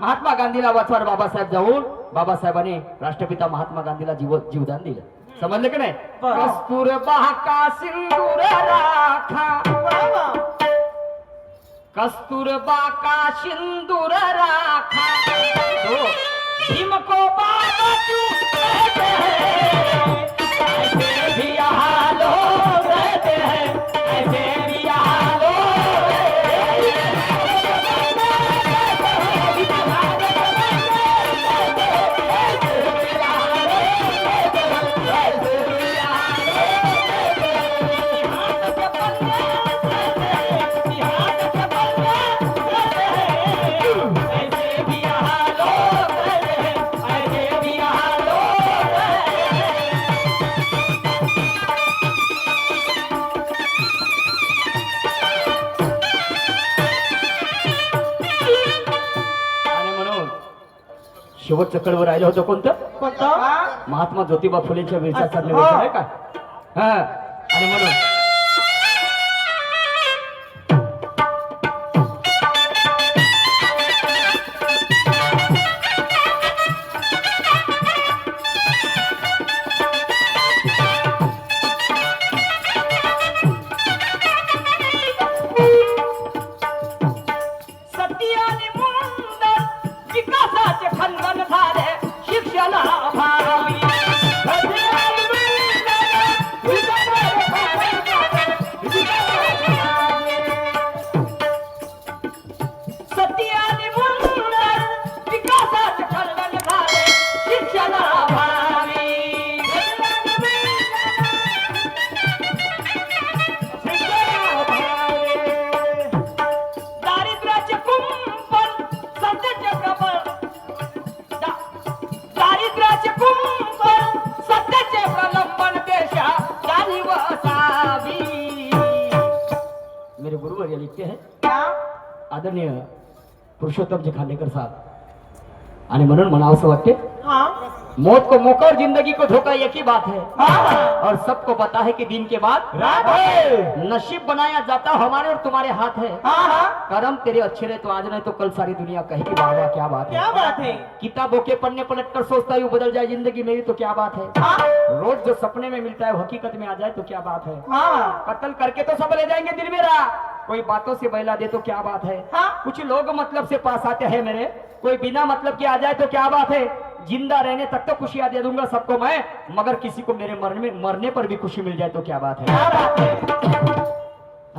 महात्मा गांधीला वाचवा. बाबासाहेब जाऊन बाबासाहेबांनी राष्ट्रपिता महात्मा गांधीला जीवदान दिलं. समजलं की नाही? बरं. कस्तुरबा का सिंदूर राखा, वा. कस्तूरबा का सिंदूर राखा, तो भीम को बाबा क्यों कहते हैं? ऐसे भी यहाँ लोग रहते हैं, ऐसे भी यहाँ लोग रहते हैं. ऐसे भी यहाँ लोग रहते हैं, ऐसे भी यहाँ लोग रहते हैं. आणि म्हणून शेवटचं कडवं राहिलं होतं कोणतं? कोणतं महात्मा ज्योतिबा फुलेंच्या वीरचा अच्छा. निवेदन आहे का? हा. आणि म्हणून सत्य आणि मुंडन विकासाचे खंडन झाले शिक्षणाभावी. सत्य आणि मुंडन विकासाचे खंडन झाले शिक्षणाभावी. सत्य आणि मुंडन विकासाचे खंडन झाले शिक्षणाभावी. दारिद्र्याचे कुंपण सत्याचे प्रबळ, दारिद्र्याचे कुंपण सत्याचे प्रलंबन देशा जाणीव असावी. मेरे गुरुवर ये लिखते हैं क्या आदरणीय पुरुषोत्तम जी खांडेकर साहब. आणि म्हणून मला असं वाटते, हाँ मौत को मौका और जिंदगी को धोखा एक ही बात है, हाँ और सबको पता है कि दिन के बाद रात है. नसीब बनाया जाता हमारे और तुम्हारे हाथ है. हाँ कर्म तेरे अच्छे रहे तो आज नहीं तो कल सारी दुनिया कहेगी वाह वाह क्या बात है. क्या बात है किताबों के पन्ने पलट कर सोचता हूँ बदल जाए जिंदगी मेरी तो क्या बात है. हाँ रोज जो सपने में मिलता है वो हकीकत में आ जाए तो क्या बात है. हाँ कत्ल करके तो सब ले जाएंगे दिल मेरा, कोई बातों से बहला दे तो क्या बात है. हाँ कुछ लोग मतलब से पास आते हैं मेरे, कोई बिना मतलब के आ जाए तो क्या बात है. जिंदा रहने तक तो खुशियां दे दूंगा सबको मैं, मगर किसी को मेरे मरने पर भी खुशी मिल जाए तो क्या बात है. क्या बात आहे?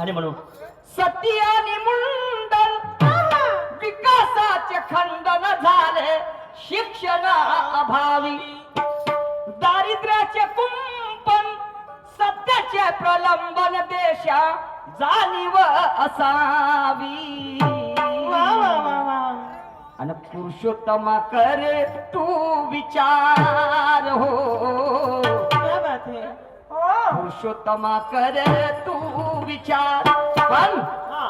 आणि म्हणून सत्य आणि मुंडन विकासाचे खंडन झाले शिक्षण अभावी, दारिद्र्याचे कुंपण सत्याचे प्रलंबन देशा जाणीव असावी. वा वा वा वा. आणि पुरुषोत्तमा करे तू विचार हो, क्या बात आहे? हो. पुरुषोत्तमा करे तू विचार. पण हा.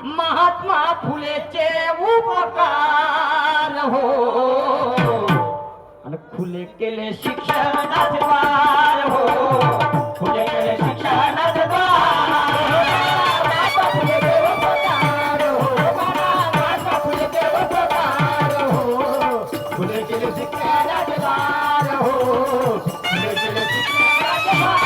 महात्मा फुलेचे उपकार हो, आणि खुले केले शिक्षणाचे द्वार हो, खुले केले शिक्षणाचे द्वार. महात्मा फुलेचे उपकार हो, महात्मा फुलेचे उपकार हो, खुले केले शिक्षणाचे द्वार हो, खुले केले शिक्षणाचे द्वार.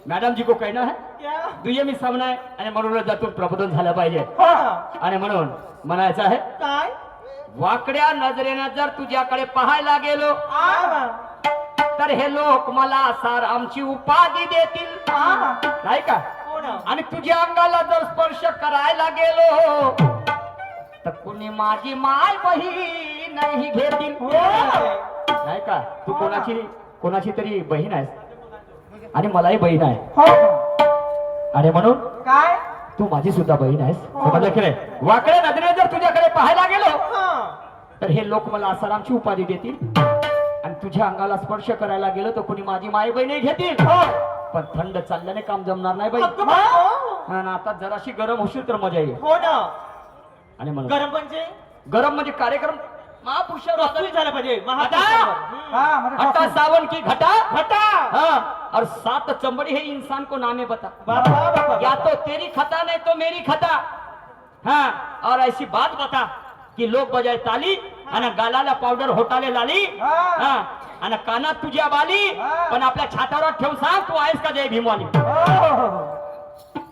मॅडम जी को कहना है क्या? दुय्यमी सामना आहे आणि मनोरंजनातून प्रबोधन झालं पाहिजे. हो. आणि म्हणून म्हणायचं आहे, काय? वाकड्या नजरेनं जर तुझ्याकडे पाहायला गेलो हा. तर हे लोक मला सार आमची उपाधी देतील, हा. नाही का. हो ना. आणि तुझ्या अंगाला जर स्पर्श करायला गेलो तर कुणी माझी माय बहीण नाही घेतील, हो. नाही का. तू कोणाची तरी बहीण आहेस आणि मलाही बहीण आहे. हो. आणि म्हणून काय? तू माझी सुद्धा बहीण आहेस. हो. समजलं की नाही. वाकड्या नजरेने जर तुझ्याकडे पाहायला गेलो हा. तर हे लोक मला आसारामची उपाधी देतील आणि तुझ्या अंगाला स्पर्श करायला गेलो तर कोणी माझी माय बहीण घेतील. हो. पण थंड चालल्याने काम जमणार नाही बाई. अगं बाई. हो. आणि आता जराशी गरम होशील तर मजा येईल. हो ना. आणि म्हणून गरम म्हणजे गरम म्हणजे कार्यक्रम महापुरुषावर प्रस्तुत झालं पाहिजे. घटा महापुरुषावर. हटा सावन की घटा. घटा. हाँ, और 7 चंबड़ी है इंसान को नामे बता. बाबा बाबा. या तो तेरी खता नहीं तो मेरी खता. हाँ, और ऐसी बात बता की लोक बजाय ताली आणि गालाला पावडर होटाले लाली. हाँ, आणि कानात तुझ्या बाली. पण आपल्या छातावर ठेवून सांग तू आहेस का जय भीमवाली.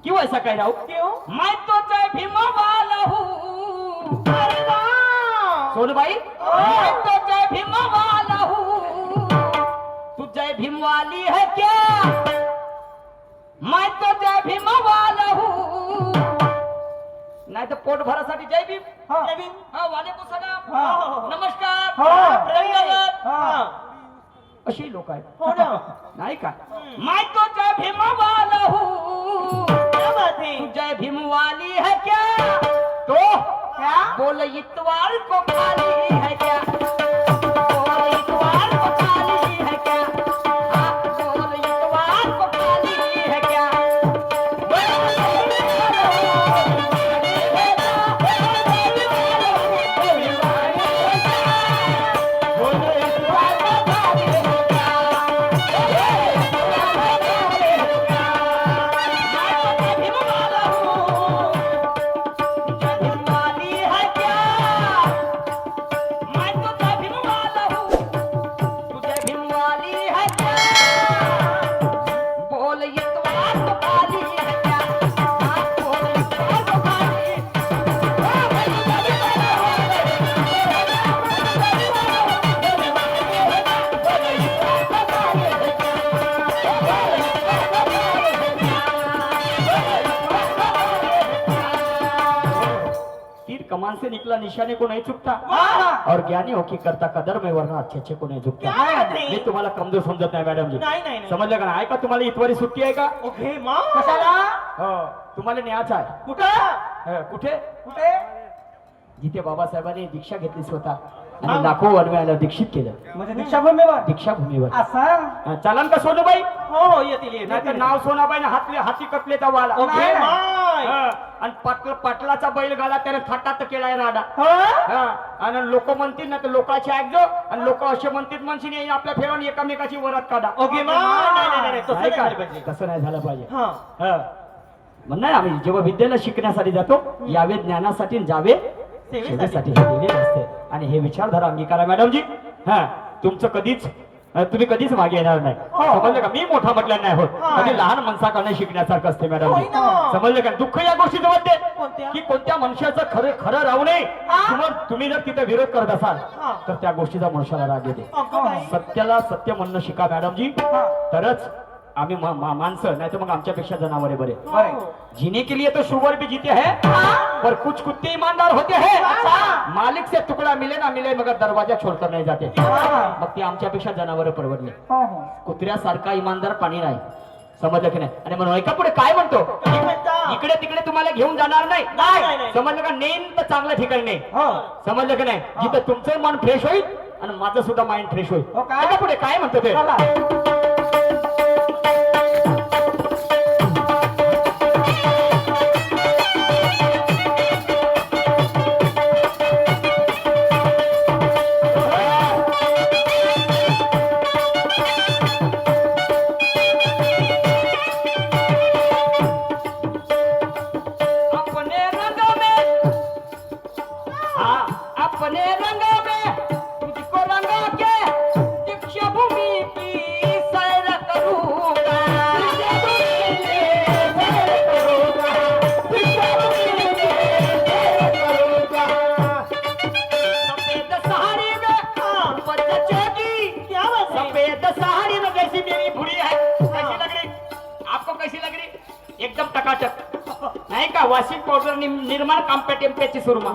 क्यों ऐसा कह रहा हूं? क्यों? मैं तो जय भीमवाला हूँ. सोनबाई, मैं तो जय भीमवाला हूँ. तू जय भीम वाली है क्या? मैं तो जय भीमवाला हूँ. नाही तर पोट भरासाठी जय भीम. जय भीम. हा, वालेकुम सलाम. हा. नमस्कार. हो. धन्यवाद. हा. अशी लोक आहेत. हो ना. नाही का. मैं तो जय भीमवाला हूँ. क्या बात है? तू जय भीम वाली है क्या? तो क्या? बोल इतवार को खाली है क्या? बोल इतवार को खाली है क्या? हाँ, बोल इतवार को खाली है क्या? कमान से निकला निशाने को नहीं चुकता. वाह. और ज्ञानी हो की करता कदर में वरना अच्छे को नहीं झुकता. क्या बात है? मी तुम्हाला कमजोर समजत नाही मॅडम जी. नाही नाही नाही. समजलं का नाही. आहे का तुम्हाला इतवारी सुट्टी आहे का? ओके मा. कशाला? हो, तुम्हाला न्यायचं आहे. कुठं? कुठे? कुठे? जिथे बाबासाहेबांनी दीक्षा घेतली स्वतः हा. आणि लाखो वनव्याला दीक्षित केलं. म्हणजे दीक्षाभूमीवर. दीक्षाभूमीवर. असा. चालन का सोनूबाई? हो हो येतील नाही तर नाव सोनाबाईने हाती कटलेचा वाला. ओके माय. आणि पाटलाचा बैल गाला त्याने थाटात केलाय राडा. हो. हा, आणि लोक म्हणतील ना तर लोकांचे ऐकजो आणि लोक असे म्हणतील म्हणशील आपल्या फेरून एकामेकाची वरात काढा ओके मा नाही तसं नाही नाही का? झालं पाहिजे. तसं नाही झालं पाहिजे हा हा. मग नाही आम्ही जेव्हा विद्येला शिकण्यासाठी जातो यावे ज्ञानासाठी आणि जावे सेवेसाठी हे दिलेलं असते आणि हे विचारधारा अंगीकारा मॅडमजी. हा तुमचं कधीच तुम्ही कधीच मागे येणार नाही. समजलं का? मी मोठा म्हटलं नाही होत. कधी लहान माणसाकडनं शिकण्यासारखं असते मॅडमजी. होय ना. समजलं का? दुःख या गोष्टीचं वाटते कोणत्या? की कोणत्या मनुष्याचं खरं खरं राहू नये. किंवा तुम्ही जर तिथे विरोध करत असाल हा. तर त्या गोष्टीचा मनुष्याला राग येते. अगं बाई. सत्याला सत्य म्हणणं शिका मॅडमजी. हा. तरच आम्ही माणसं नाही तर मग आमच्यापेक्षा जनावरे बरे. बरे. जीने के लिए तो शुगर भी जीते हैं पर कुछ कुत्ते ईमानदार होते हैं. मालिक से तुकडा मिले ना मिले मगर दरवाजा छोडकर नाही जाते. मग ते आमच्यापेक्षा जनावर परवडले. कुत्र्यासारखा इमानदार पाणी नाही. समजलं की नाही? आणि म्हणून ऐका पुढे काय म्हणतो काय म्हणता? इकडे तिकडे तुम्हाला घेऊन जाणार नाही. नाही. समजलं का? नेन तर चांगल्या ठिकाणी नाही. हो. समजलं की नाही? जिथं तुमचं मन फ्रेश होईल आणि माझं सुद्धा माइंड फ्रेश होईल. हो काय? ऐका पुढे काय म्हणतो ते चला. अपने रंग में हाँ अपने रंग में तुझको रंगा के दीक्षा भूमि की सैर करूंगा. सफेद साड़ी में ऊपर जचेगी. क्या बात है? सफेद साड़ी में कैसी मेरी बुढ़ी है कैसी लग रही? आपको कैसी लग रही? एकदम टकाटक नाही का? वॉशिंग पावडर निर्माण काम पे टेम्परेचर सुरमा.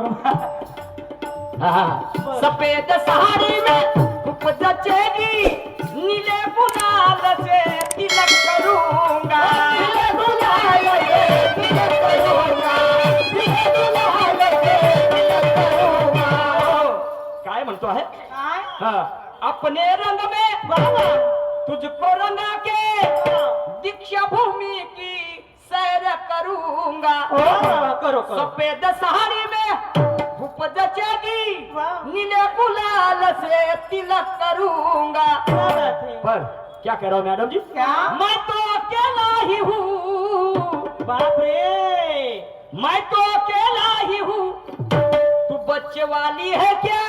सफेद साड़ी में खूब जचेगी नीले गुलाल से तिलक करूंगा. काय म्हणतो आहे? काय? हाँ, अपने रंग में बाबा. तुझको रंगा के दीक्षा भूमि की सैर करूंगा. हाँ, करो करो. सफेद साड़ी में धूप जचेगी वाह. नीले गुलाल से तिलक करूंगा. क्या बात है? पर क्या कह रहा हूँ मैडम जी? क्या? मैं तो अकेला ही हूँ. बाप रे. मैं तो अकेला ही हूँ. तू बच्चे वाली है क्या?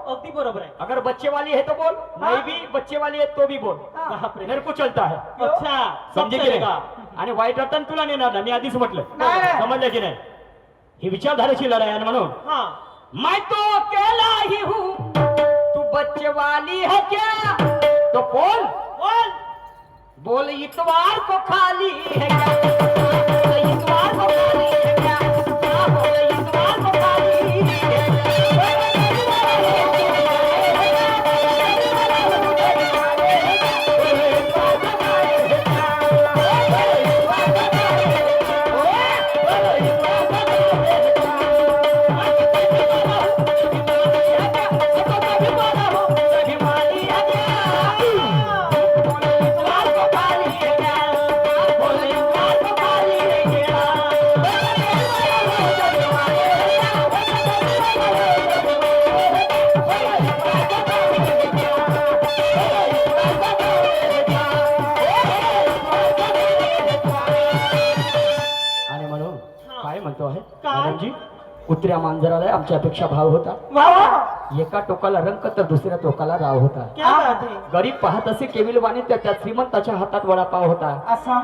अगदी बरोबर आहे. अगर बच्चे वाली है तो बोल. नहीं भी बच्चे वाली है तो भी बोल. बाप रे. मेरे को चलता है. अच्छा समजे की नाही? आणि वाईट वाटतं तुला नेणार ना. मी आधीच म्हटलं. नाही. समजलं की नाही? ही विचारधारेची लढाई आहे म्हणून हा. मैं तो अकेला ही हूँ. तू बच्चे वाली है क्या? तो बोल बोल. बोल इतवार को खाली है क्या? बोल इतवार को खाली है क्या? बोल इतवार को खाली है आणि म्हणून काय म्हणतो आहे मॅडमजी? कुत्र्या मांजराला आमच्यापेक्षा भाव होता. वा वा. एका टोकाला रंक तर दुसऱ्या टोकाला राव होता. क्या बात है? गरीब पाहत असे केविल वाणी त्या श्रीमंताच्या हातात वडापाव होता. असा.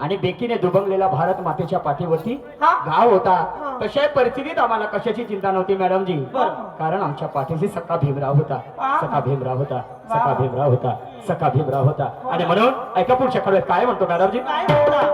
आणि बेकीने दुबंगलेला भारत मातेच्या पाठीवरती हा. गाव होता. हा. तशा परिस्थितीत आम्हाला कशाची चिंता नव्हती मॅडमजी. बरं. कारण आमच्या पाठीशी सखा भीमराव होता. हा. सखा भीमराव होता. सखा भीमराव होता. सखा भीमराव होता. आणि म्हणून ऐका पुढच्या कडव्यात काय म्हणतो मॅडमजी? काय म्हणता?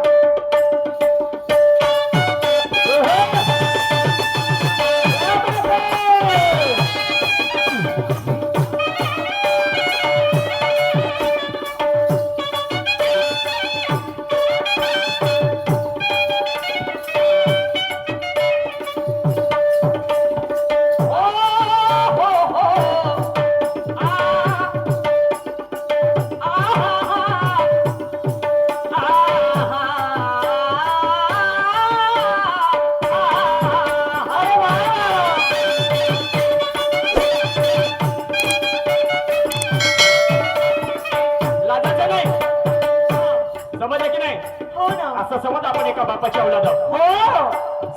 आ असं नाही, समजलं की नाही? हो ना. असं समज आपण एका बापाची औलाद आहोत. हो.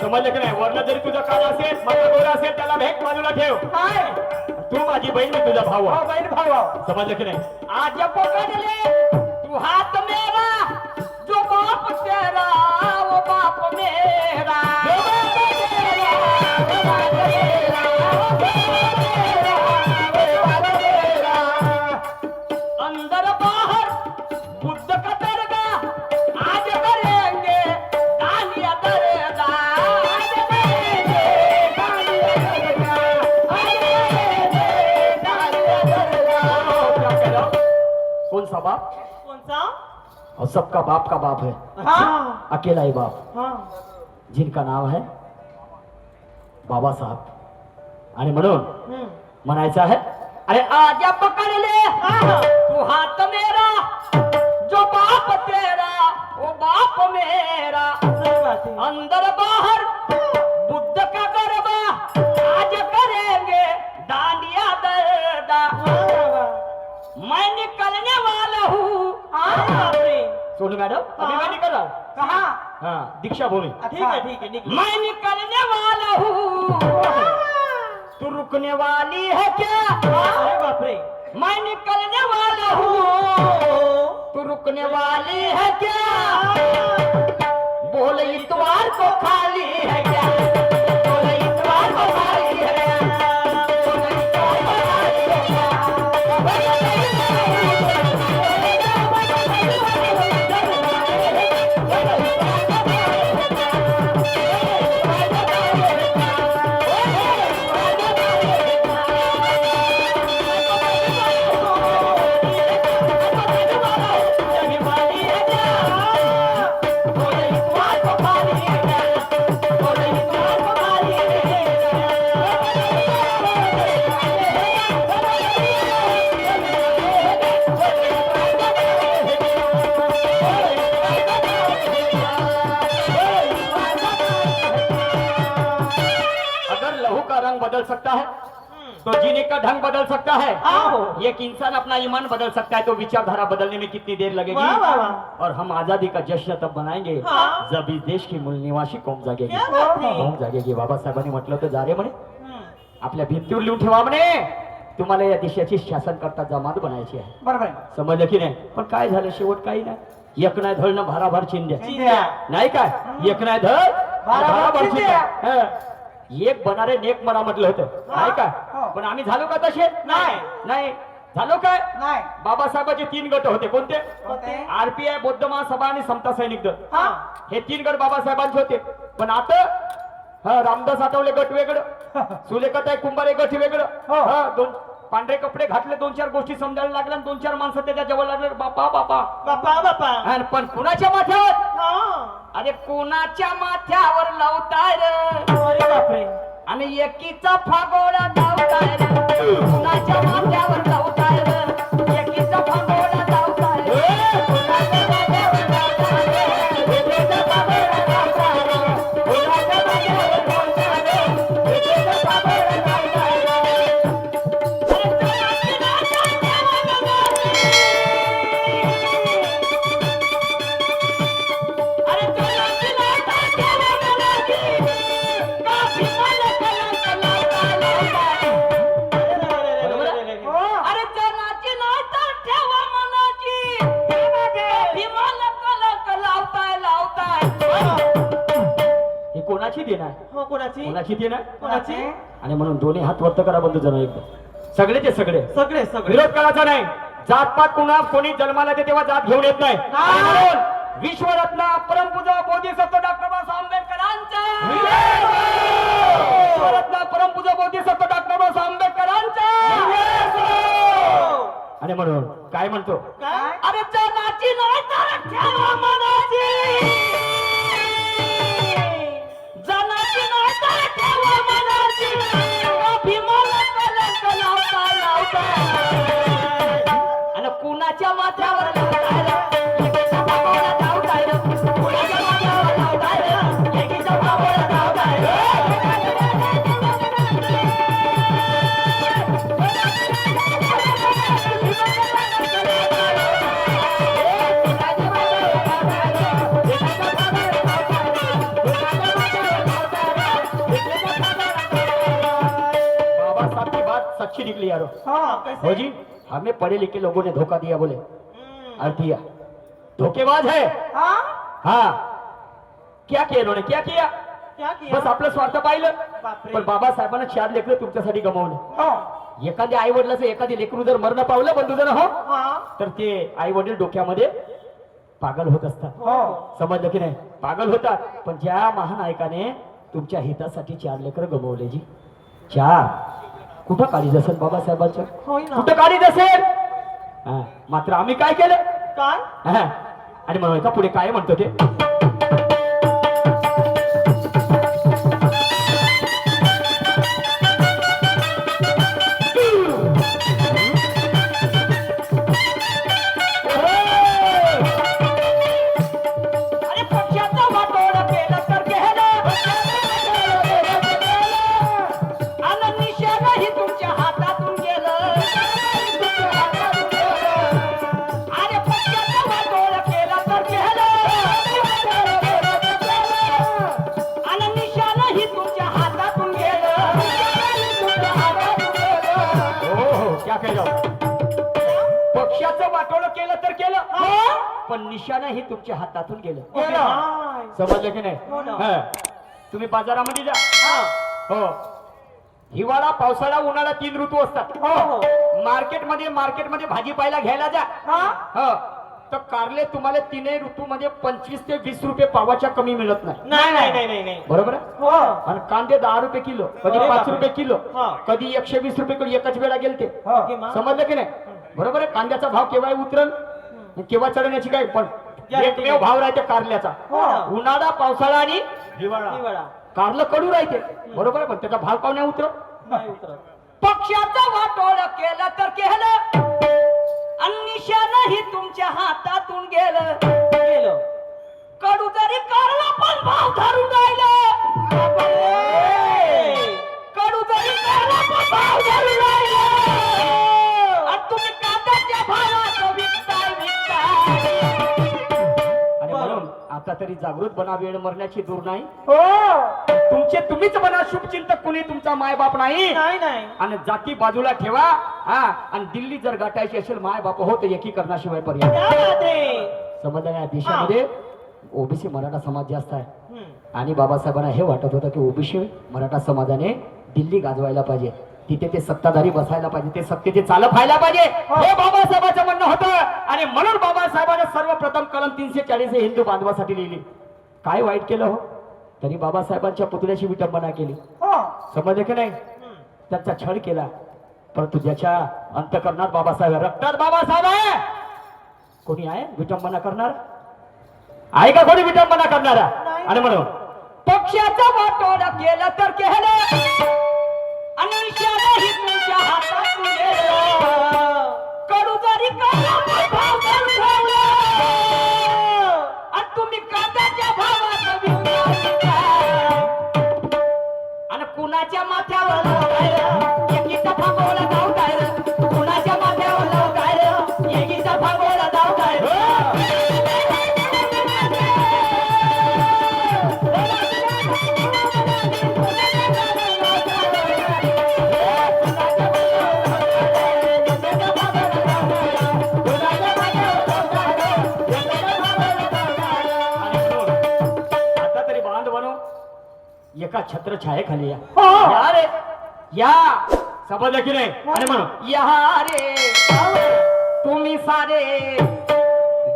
समजलं की नाही? वर्ण जरी तुझा काळ असेल, माझा गोरा असेल, त्याला भेट बाजूला ठेव. काय? तू माझी बहीण, मी तुझा भाऊ आहे. बहीण भाऊ. समजलं की नाही? आज पकडले तू हात मेरा, जो बाप तेरा वो बाप मेरा. अंदर बाहर बुद्ध का दरगा, आज करेंगे दानिया दरगा. आज करेंगे दानिया दरगा. आज करेंगे दानिया दरगा. क्या कह रहा हो? कौन सा बाप? कोणचा? और सबका बाप का बाप है, हाँ. अकेला ही बाप, हाँ. जिनका नाव है बाबासाहेब. आणि म्हणून म्हणायचं आहे, अरे आजा पकड़ ले तू हाथ मेरा, जो बाप तेरा वो बाप मेरा. सही बात है. अंदर बाहर बुद्ध का गरबा, आज करेंगे दांडिया दरदा. मैं निकलने वाला हूँ. अरे बापरे. सोनू मॅडम, अभी मैं निकल रहा हूँ. कहा? हाँ, दीक्षा भूमि. ठीक है ठीक है निकलो. मैं निकलने वाला हूँ, तू रुकने वाली है क्या? अरे बापरे. मैं निकलने वाला हूँ, तू रुकने वाली है क्या? बोल इतवार को खाली है क्या? बोल इतवार को खाली है क्या? बोल इतवार को खाली है क्या? अगर लहू का रंग बदल सकता है तो जीने का ढंग बदल सकता है. आओ. एक इंसान अपना ईमान बदल सकता है, तो विचारधारा बदलने में कितनी देर लगेगी? वाह, वाह, वाह. और हम आजादी का जश्न तब मनाएंगे हाँ. जब इस देश की मूल निवासी कौम जागेगी. क्या बात है. कौम जागेगी. बाबासाहेबांनी म्हटलं होतं, जा रे म्हणे, आपल्या भिंतीवर लिहून ठेवा म्हणे, तुम्हाला या देशाची शासनकर्ता जमात बनायची आहे. बरोबर. समजलं की नाही? पण काय झालं, शेवट काही नाही. एक नाही धड ना भाराभार चिंध्या. चिंध्या. नाही काय, एक नाही धड भाराभार चिंध्या. चिंध्या. हं. एक बनारे नेक मरा म्हटलं होतं, नाही काय? हो. पण आम्ही झालो का तसे? नाही. नाही झालो काय? नाही. बाबासाहेबांचे 3 गट होते. कोणते? कोणते? आरपीआय, बौद्ध महासभा आणि समता सैनिक दल. हा. हे 3 गट बाबासाहेबांचे होते. पण आता रामदास आठवले गट वेगळं, सुलेखाताई कुंभारे गट वेगळं. हो. दोन पांढरे कपडे घातले, 2-4 गोष्टी समजायला लागल्या, 2-4 माणसं त्याच्या जवळ लागले. बापा बापा. बापा बापा. आणि पण कुणाच्या माथ्यावर? हा. अरे कोणाच्या माथ्यावर लावताय रे? अरे बापरे. आणि एकीचा फागोडा धावताय रे. कुणाच्या माथ्यावर लावताय रे? एकीचा फागोडा धावताय रे. कुणाच्या माथ्यावर लावताय रे? एकीचा फागोडा धावताय रे. कुणाच्या माथ्यावर लावताय रे? एकीचा फागोडा धावताय रे. अरे चलाची लाटा ठेवा मनाची. काफी मला कलंक लावताय, लावताय. बरोबर आहे? अरे चलाची लाटा ठेवा मनाची. काफी मला कलंक लावताय, लावताय. ही कोणाची देण आहे? हो कोणाची? कोणाची देण आहे? कोणाची? आणि म्हणून दोन्ही हात वरत करा बंधू जण एकदम. सगळेचे सगळे. सगळे सगळे. विरोध करायचा नाही. जातपात कुणा कोणी जन्माला येते तेव्हा जात घेऊन येत नाही. आणि म्हणून विश्वरत्न परमपूज्य बोधिसत्व डॉक्टर बाबासाहेब आंबेडकरांचा, विश्वरत्न परमपूज्य बोधिसत्व डॉक्टर बाबासाहेब आंबेडकरांचा. आणि म्हणून काय म्हणतो? काय? अरे जनाची नाही तर ठेवा मनाची. जनाची नाही तर ठेवा मनाची. अभिमान कलंक लावताय, लावताय. आणि कुणाच्या माथ्यावर लावताय रे? एकीचा फागोडा धावताय रे. कुणाच्या माथ्यावर लावताय रे? एकीचा फागोडा धावताय रे. यारो हाँ कैसे हो जी, हमें पढ़े लिखे लोगों ने धोखा दिया बोले, हम्म, दिया धोखेबाज है। हाँ हाँ, क्या किया इन्होंने, क्या किया? क्या किया बस आपलं स्वार्थ पाहिलं. बापरे. पण बाबासाहेबांना 4 लेकरं तुमच्यासाठी गमावले. हाँ एखाद्या आई वडिलाचं एखादी लेकरू जर मरण पावलं बंधूजन हो, हाँ तर ते आई वडील डोक्यामध्ये पागल होत असतात. हो समजलं की नाही? पागल होतात. पण ज्या महानायकाने तुमच्या हितासाठी 4 लेकरं गमावले जी, 4 कुठं काढी असेल बाबासाहेबांच्या, होय ना कुठं काढी असेल? हा, मात्र आम्ही काय केलं? काय हा, आणि म्हणून का पुढे काय म्हणतो ते, अरे पक्षाचा वाटोळा केला तर केलं, आणि निशाणही तुमच्या हातातून गेलं. अरे पक्षाचा वाटोळा केला तर केलं, आणि निशाणही तुमच्या हातातून गेलं. हो, क्या केलं? पक्षाचं वाटोळं केलं तर केलं, पण निशाणा ही तुमच्या हातातून गेलं. काय? समजलं की नाही? हो ना. हा. तुम्ही बाजारामध्ये जा. हाँ हो, हिवाळा, पावसाळा, उन्हाळा 3 ऋतू असतात. हो हो मार्केटमध्ये भाजीपाला घ्यायला जा. हाँ हो, तर कारले तुम्हाला 3 ऋतूमध्ये 25 ते 20 रुपये पावाच्या कमी मिळत नाही. नहीं नहीं नहीं नहीं नहीं बरोबर आहे? हो आणि कांदे 10 रुपये किलो, कधी अरे 5 बापरे. रुपये किलो, हा. कधी 120 रुपये किलो, एकाच वेळा गेलते. की मा- समजलं की नाही? बरोबर आहे. कांद्याचा भाव केव्हा उतरल, केव्हा चढण्याची काय, पण Guarantee एकमेव नाही. भाव राहते कारल्याचा. हो ना. उन्हाळा, पावसाळा आणि हिवाळा कारलं कडू राहते. बरोबर आहे, पण त्याचा भाव का नाही उतरत? नाही उतरत पक्षाचा वाटोळ केला तर केलं, आणि निशाणही तुमच्या हातातून गेलं. गेलो कडू जरी कारला पण भाव धरून राहिलं, कडू जरी कारला पण भाव धरून राहिलं, आणि तुम्ही कांद्याच्या भावात विकताय. आणि म्हणून आता तरी जागृत बना, वेळ मरण्याची दूर नाही. हो तुम्हीच बना शुभचिंतक, कुणी तुमचा मायबाप नाही. नाही नाही आणि जाती बाजूला ठेवा. हा, आणि दिल्ली जर गाठायची असेल माय बाप हो, तर एकीकरणाशिवाय पर्याय. क्या बात है समजलं या देशामध्ये ओबीसी मराठा समाज जास्त आहे. हम्म. आणि बाबासाहेबांना हे वाटत होतं की ओबीसी मराठा समाजाने दिल्ली गाजवायला पाहिजे, तिथे ते सत्ताधारी बसायला पाहिजे, ते सत्तेचे चालक व्हायला पाहिजे, हे बाबासाहेबांचं म्हणणं होतं. आणि म्हणून बाबासाहेबांनी सर्वप्रथम कलम 340 हे हिंदू बांधवासाठी लिहिली. काय वाईट केलं हो, तरी बाबासाहेबांच्या पुतळ्याची विटंबना केली. हो समजलं की नाही? हम्म. त्यांचा छळ केला. परंतु ज्याच्या अंतकरणात बाबासाहेब, रक्तात बाबासाहेब आहे, कोणी आहे विटंबना करणार? आहे का कोणी विटंबना करणारा? नाही. आणि म्हणून पक्षाचा वाटोळा केला तर केलं, आणि निशाणही तुमच्या हातातून गेलं. कडू जरी कारला पण भाव धरून ठेवला, आणि तुम्ही कांद्याच्या भावात विकताय. आणि कुणाच्या माथ्यावर लावताय, एकीचा भागोला धावताय, कुणाच्या माथ्यावर लावताय, एकीचा भागोला धावताय. आता तरी बांधवानो, एका छत्रछायेखाली या. हो. या रे, या. समजलं की नाही? आणि म्हणून या रे तुम्ही सारे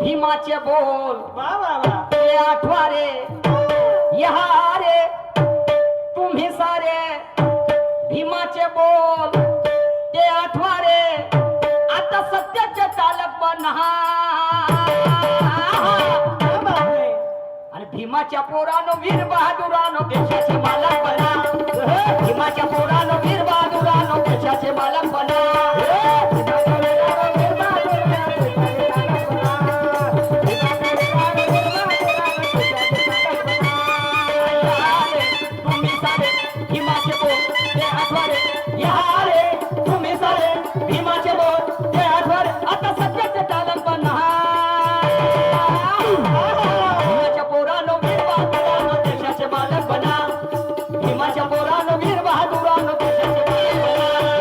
भीमाचे बोल, वा वा वा ते आठवा रे. या रे तुम्ही सारे भीमाचे बोल, ते आठवा रे. आता सत्याचे चालक बना. क्या बात है आणि भीमाच्या पोरानो, वीर बहादुरानो, देशाचे मालक बना. भीमाच्या पोरानो, वीर बहादुरानो, देशाचे मालक बना. तुम्ही सारे भीमाचे बोल, ते आठवा रे. या रे तुम्ही सारे भीमाचे बोल, ते आठवा रे. आता सत्याचे चालक बना. भीमाच्या पोरानो, वीर बहादुरानो, देशाचे मालक बना. भीमाच्या पोरानो, वीर बहादुरानो, देशाचे मालक बना.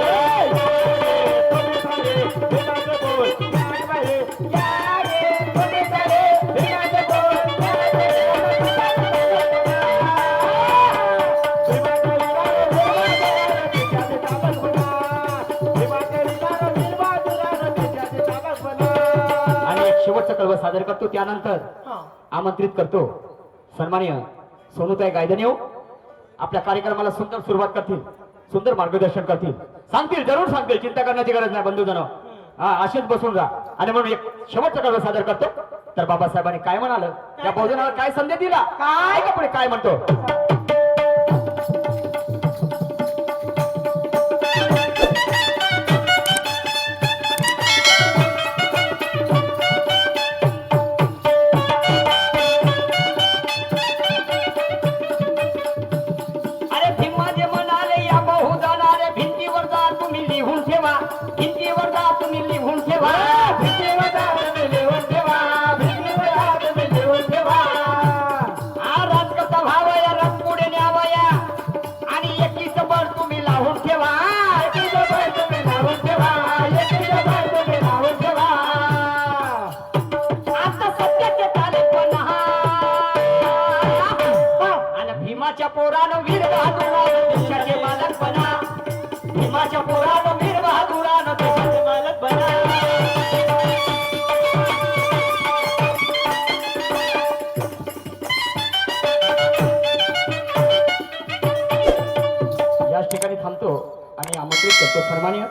सादर करतो. त्यानंतर हा. आमंत्रित करतो सन्माननीय सोनूताई गायधन येऊ आपल्या कार्यक्रमाला सुंदर सुरुवात करतील, सुंदर मार्गदर्शन करतील, सांगतील, जरूर सांगतील, चिंता करण्याची गरज नाही बंधूजन. हा, असेच बसून जा. आणि म्हणून एक शेवटचा कडवा सादर करतो. तर बाबासाहेबांनी काय म्हणालं, या बहुजनाला काय संदेश दिला, काय का पुढे काय म्हणतो. अरे भीमा जे म्हणाले या बहुजनाले भिंतीवर जा तुम्ही लिहून ठेवा, भिंतीवर जा तुम्ही लिहून ठेवा, भिंतीवर जा तुम्ही लिहून ठेवा, भिंतीवर जा तुम्ही लिहून ठेवा. हा राजकथा व्हावया, रथ पुढे न्यावया आणि एकीचं बळ तुम्ही लावून ठेवा, एकीचं बळ तुम्ही लावून ठेवा, एकीचं बळ तुम्ही लावून ठेवा. आता सत्याचे चाले पण आणि भीमाच्या पोरानं वीर बहादुरानं देशाचे मालक बना, भीमाच्या पोरानं वीर बहादुरानं देशाचे मालक बना. याच ठिकाणी थांबतो आणि आमंत्रित करतो सन्माननीय